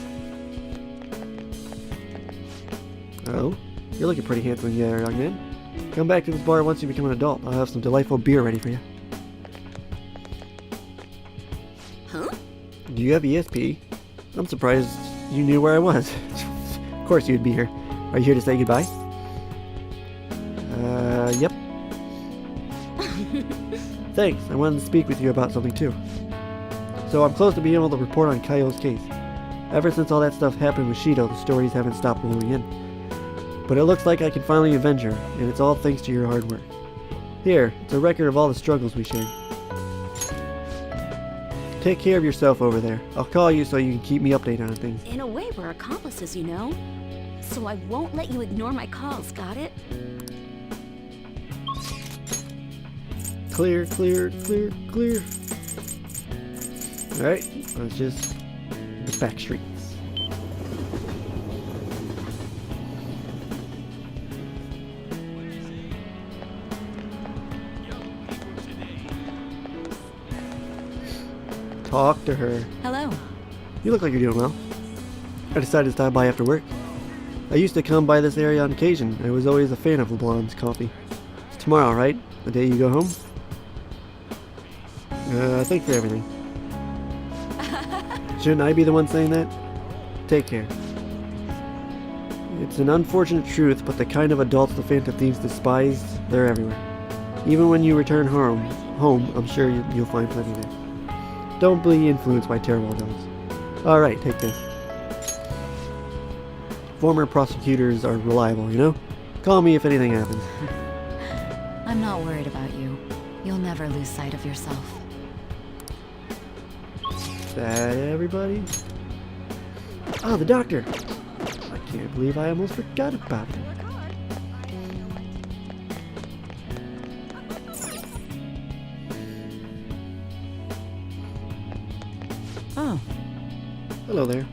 Oh, you're looking pretty handsome here, young man. Come back to this bar once you become an adult. I'll have some delightful beer ready for you. Huh? Do you have ESP? I'm surprised you knew where I was. Of course you'd be here. Are you here to say goodbye? Yep. Thanks, I wanted to speak with you about something too. So I'm close to being able to report on Kaio's case. Ever since all that stuff happened with Shido, the stories haven't stopped rolling in. But it looks like I can finally avenge her, and it's all thanks to your hard work. Here, it's a record of all the struggles we shared. Take care of yourself over there. I'll call you so you can keep me updated on things. In a way, we're accomplices, you know? So I won't let you ignore my calls, got it? Clear, clear, clear, clear. Alright, let's just the back streets. Talk to her. Hello. You look like you're doing well. I decided to stop by after work. I used to come by this area on occasion. I was always a fan of LeBlanc's coffee. It's tomorrow, right? The day you go home? Thanks for everything. Shouldn't I be the one saying that? Take care. It's an unfortunate truth, but the kind of adults the Phantom Thieves despise, they're everywhere. Even when you return home, I'm sure you'll find plenty there. Don't be influenced by terrible adults. Alright, take this. Former prosecutors are reliable, you know? Call me if anything happens. I'm not worried about you. You'll never lose sight of yourself. Is that everybody? Oh, the doctor! I can't believe I almost forgot about him. Oh. Hello there.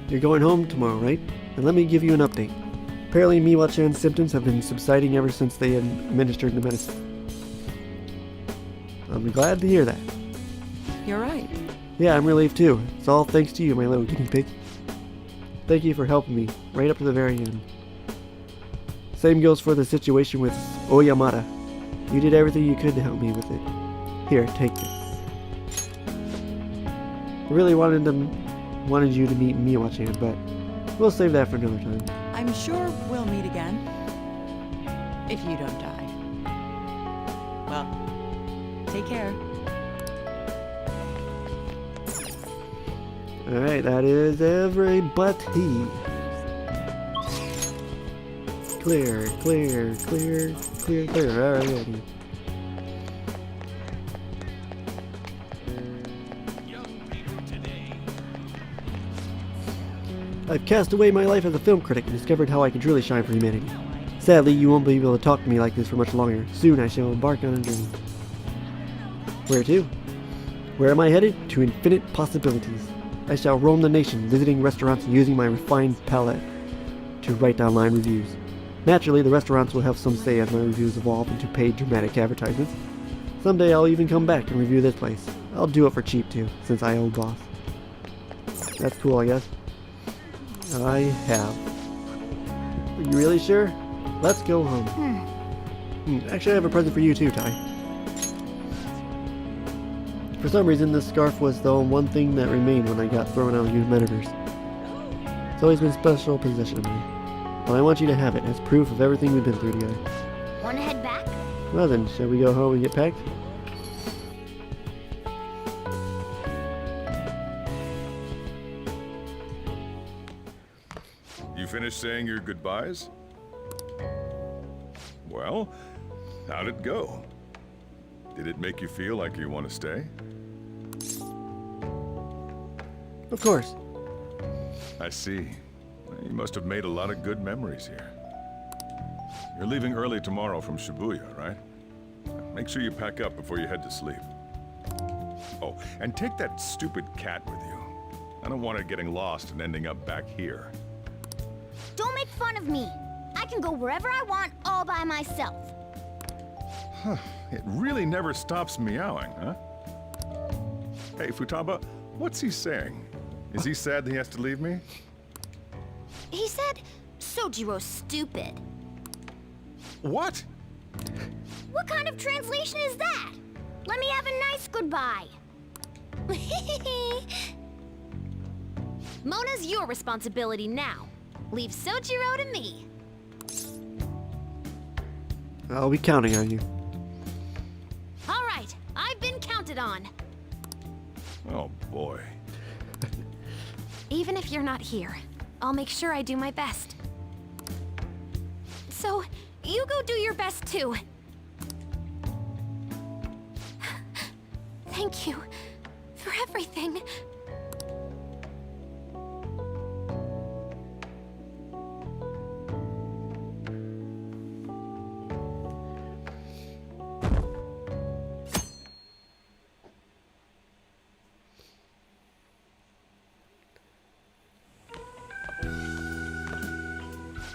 You're going home tomorrow, right? And let me give you an update. Apparently Miwa-chan's symptoms have been subsiding ever since they administered the medicine. I'm glad to hear that. You're right. Yeah, I'm relieved too. It's all thanks to you, my little guinea pig. Thank you for helping me, right up to the very end. Same goes for the situation with Oyamada. You did everything you could to help me with it. Here, take this. I really wanted you to meet Miwa-chan, but we'll save that for another time. I'm sure we'll meet again. If you don't die. Well, take care. Alright, that is everybody. Clear, clear, clear, clear, clear. Alrighty. I've cast away my life as a film critic and discovered how I can truly shine for humanity. Sadly, you won't be able to talk to me like this for much longer. Soon I shall embark on a journey. Where to? Where am I headed? To infinite possibilities. I shall roam the nation, visiting restaurants and using my refined palate to write online reviews. Naturally, the restaurants will have some say as my reviews evolve into paid dramatic advertisements. Someday I'll even come back and review this place. I'll do it for cheap too, since I owe boss. That's cool, I guess. I have. Are you really sure? Let's go home. Actually, I have a present for you too, Ty. For some reason, this scarf was the one thing that remained when I got thrown out of the metaverse. It's always been a special possession of me. But I want you to have it as proof of everything we've been through together. Wanna head back? Well then, shall we go home and get packed? You finished saying your goodbyes? Well, how'd it go? Did it make you feel like you want to stay? Of course. I see. You must have made a lot of good memories here. You're leaving early tomorrow from Shibuya, right? Make sure you pack up before you head to sleep. Oh, and take that stupid cat with you. I don't want it getting lost and ending up back here. Don't make fun of me. I can go wherever I want all by myself. Huh. It really never stops meowing, huh? Hey, Futaba, what's he saying? Is he sad that he has to leave me? He said, Sojiro's stupid. What? What kind of translation is that? Let me have a nice goodbye. Mona's your responsibility now. Leave Sojiro to me. I'll be counting on you. All right, I've been counted on. Oh, boy. Even if you're not here, I'll make sure I do my best. So, you go do your best too. Thank you for everything.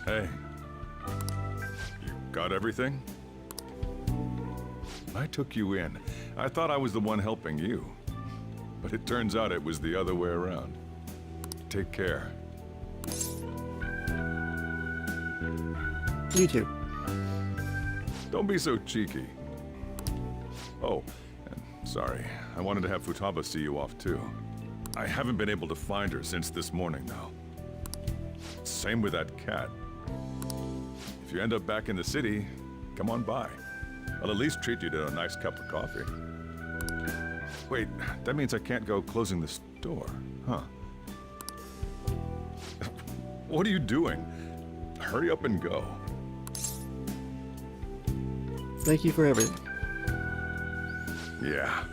Hey. You got everything? I took you in. I thought I was the one helping you. But it turns out it was the other way around. Take care. You too. Don't be so cheeky. Oh, and sorry. I wanted to have Futaba see you off too. I haven't been able to find her since this morning, though. Same with that cat. If you end up back in the city, come on by. I'll at least treat you to a nice cup of coffee. Wait, that means I can't go closing the store, huh? What are you doing? Hurry up and go. Thank you for everything. Yeah.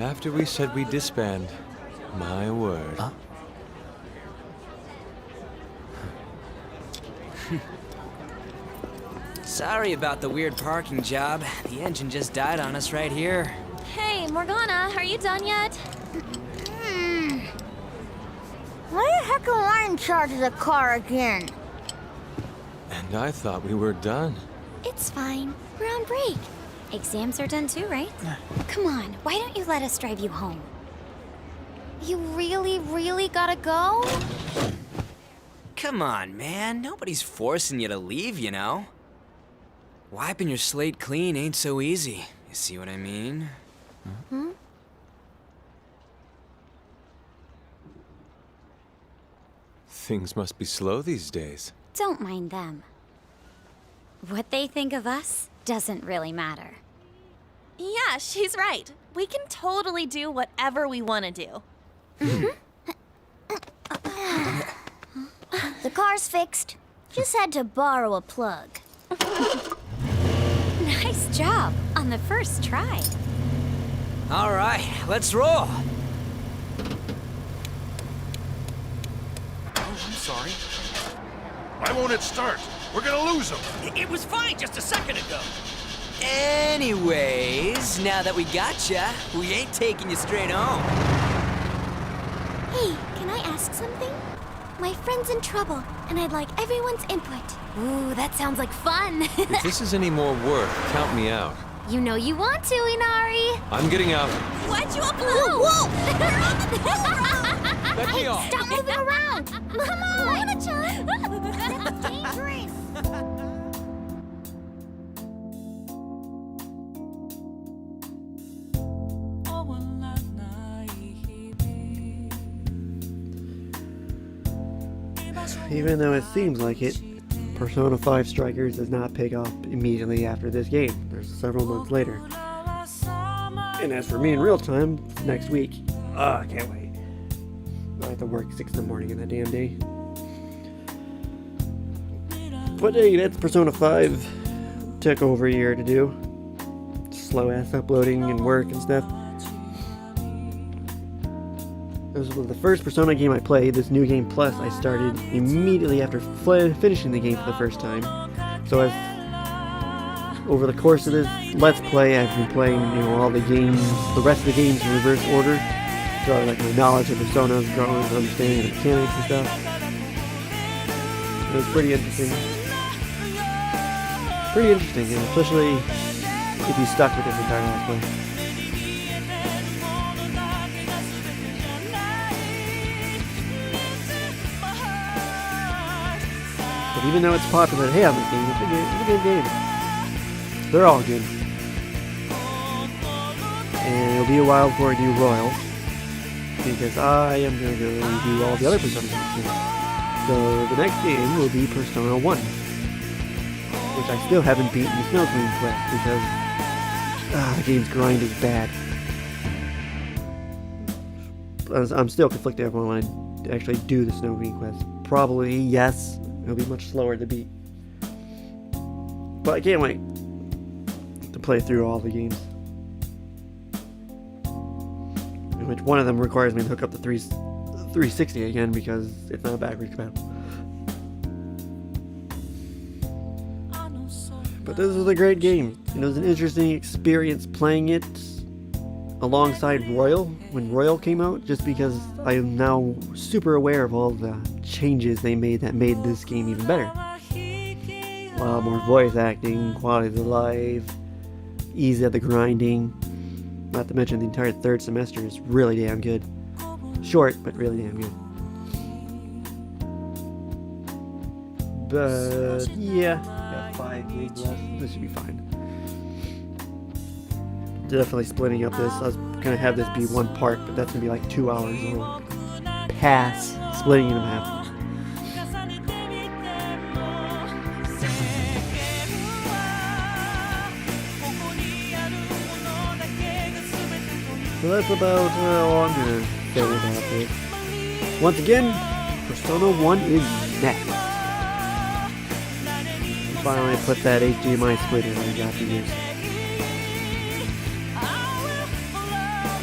After we said we'd disband. My word. Huh? Sorry about the weird parking job. The engine just died on us right here. Hey, Morgana, are you done yet? Why the heck am I in charge of the car again? And I thought we were done. It's fine. We're on break. Exams are done too, right? Come on, why don't you let us drive you home? You really gotta go? Come on, man. Nobody's forcing you to leave, you know? Wiping your slate clean ain't so easy. You see what I mean? Hmm? Things must be slow these days. Don't mind them. What they think of us doesn't really matter. Yeah, she's right. We can totally do whatever we want to do. The car's fixed. Just had to borrow a plug. Nice job on the first try. All right, let's roll. Oh, I'm sorry. Why won't it start? We're gonna lose him. It was fine just a second ago. Anyways, now that we gotcha, we ain't taking you straight home. Hey, can I ask something? My friend's in trouble, and I'd like everyone's input. Ooh, that sounds like fun. If this is any more work, count me out. You know you want to, Inari. I'm getting out. Why'd you upload? Whoa! Let me off. Stop moving around! Come on! Lana-chan! That's dangerous! Even though it seems like it, Persona 5 Strikers does not pick up immediately after this game. There's several months later. And as for me in real time, next week. I can't wait. I have to work 6 in the morning in that damn day. But hey, that's Persona 5. Took over a year to do. Slow ass uploading and work and stuff. This was the first Persona game I played. This New Game Plus I started immediately after finishing the game for the first time. So as over the course of this Let's Play, I've been playing, all the games, the rest of the games in reverse order. So like my knowledge of Persona is growing, understanding the mechanics and stuff. It was pretty interesting. Pretty interesting, and especially if you stuck with this entire Let's Play. But even though it's popular, hey, on this game, it's a good game. They're all good. And it'll be a while before I do Royal, because I am going to go and do all the other Persona games. So the next game will be Persona 1, which I still haven't beaten the Snow Queen quest, because the game's grind is bad. I'm still conflicted if I want to actually do the Snow Queen quest. Probably, yes. It'll be much slower to beat. But I can't wait to play through all the games. In which one of them requires me to hook up the 360 again because it's not backwards compatible. But this was a great game. It was an interesting experience playing it alongside Royal when Royal came out, just because I am now super aware of all the changes they made that made this game even better. A lot more voice acting, quality of life, ease of the grinding. Not to mention the entire third semester is really damn good. Short, but really damn good. But yeah, got 5 gigs left. This should be fine. Definitely splitting up this. I was gonna have this be one part, but that's gonna be like 2 hours long. Pass splitting it in half. So that's about all I'm gonna say about this. Once again, Persona 1 is next. Finally put that HDMI splitter I got to use.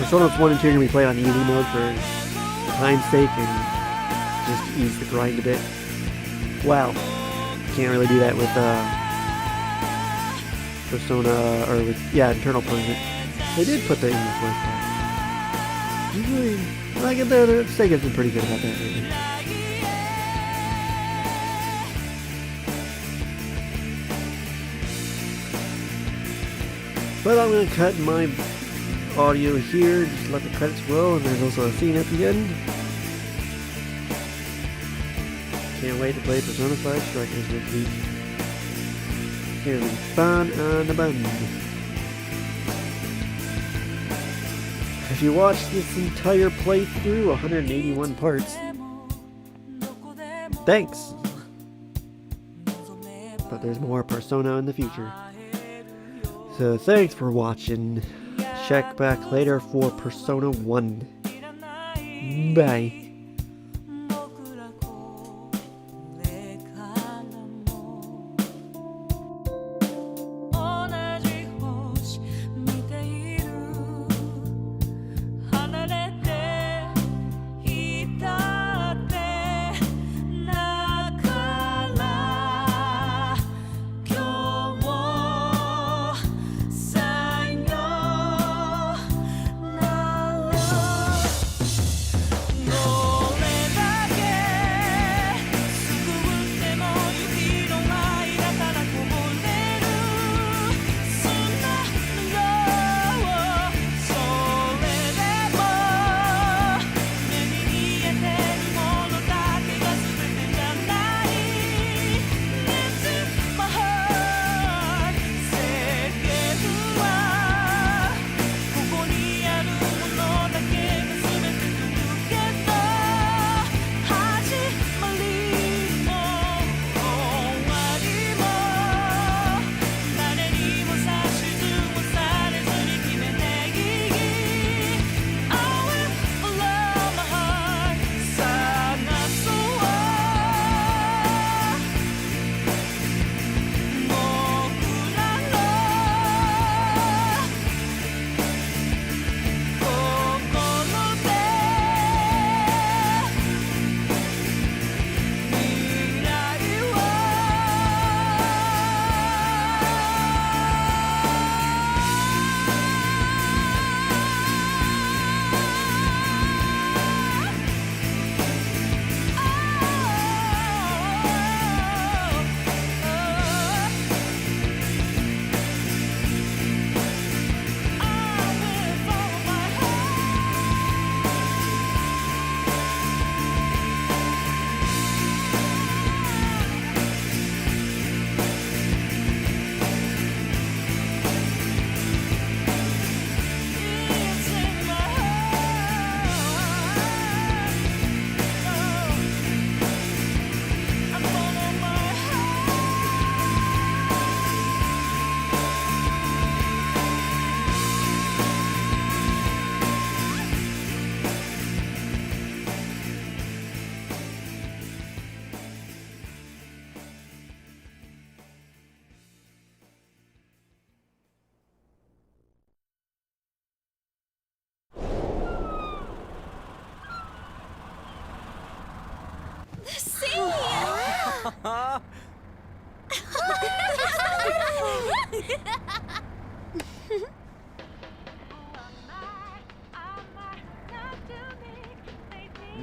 Personas 1 and 2 are going to be played on easy mode for time's sake and just to ease the grind a bit. Wow. Can't really do that with Persona, or with, Internal Punishment. They did put the English voice back. Usually, like, the Sega's been pretty good about that lately. But I'm going to cut my audio here, just let the credits roll, and there's also a scene at the end. Can't wait to play Persona 5 Strikers next week. It's gonna be fun on the bun. If you watch this entire playthrough, 181 parts, thanks! But there's more Persona in the future. So thanks for watching. Check back later for Persona 1. Bye.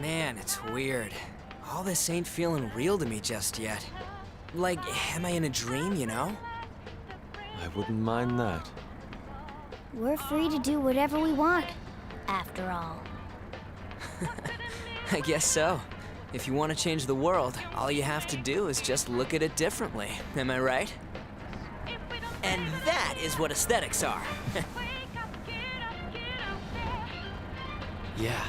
Man, it's weird. All this ain't feeling real to me just yet. Like, am I in a dream, you know? I wouldn't mind that. We're free to do whatever we want, after all. I guess so. If you want to change the world, all you have to do is just look at it differently. Am I right? And that is what aesthetics are. Yeah.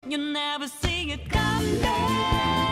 You never see it coming.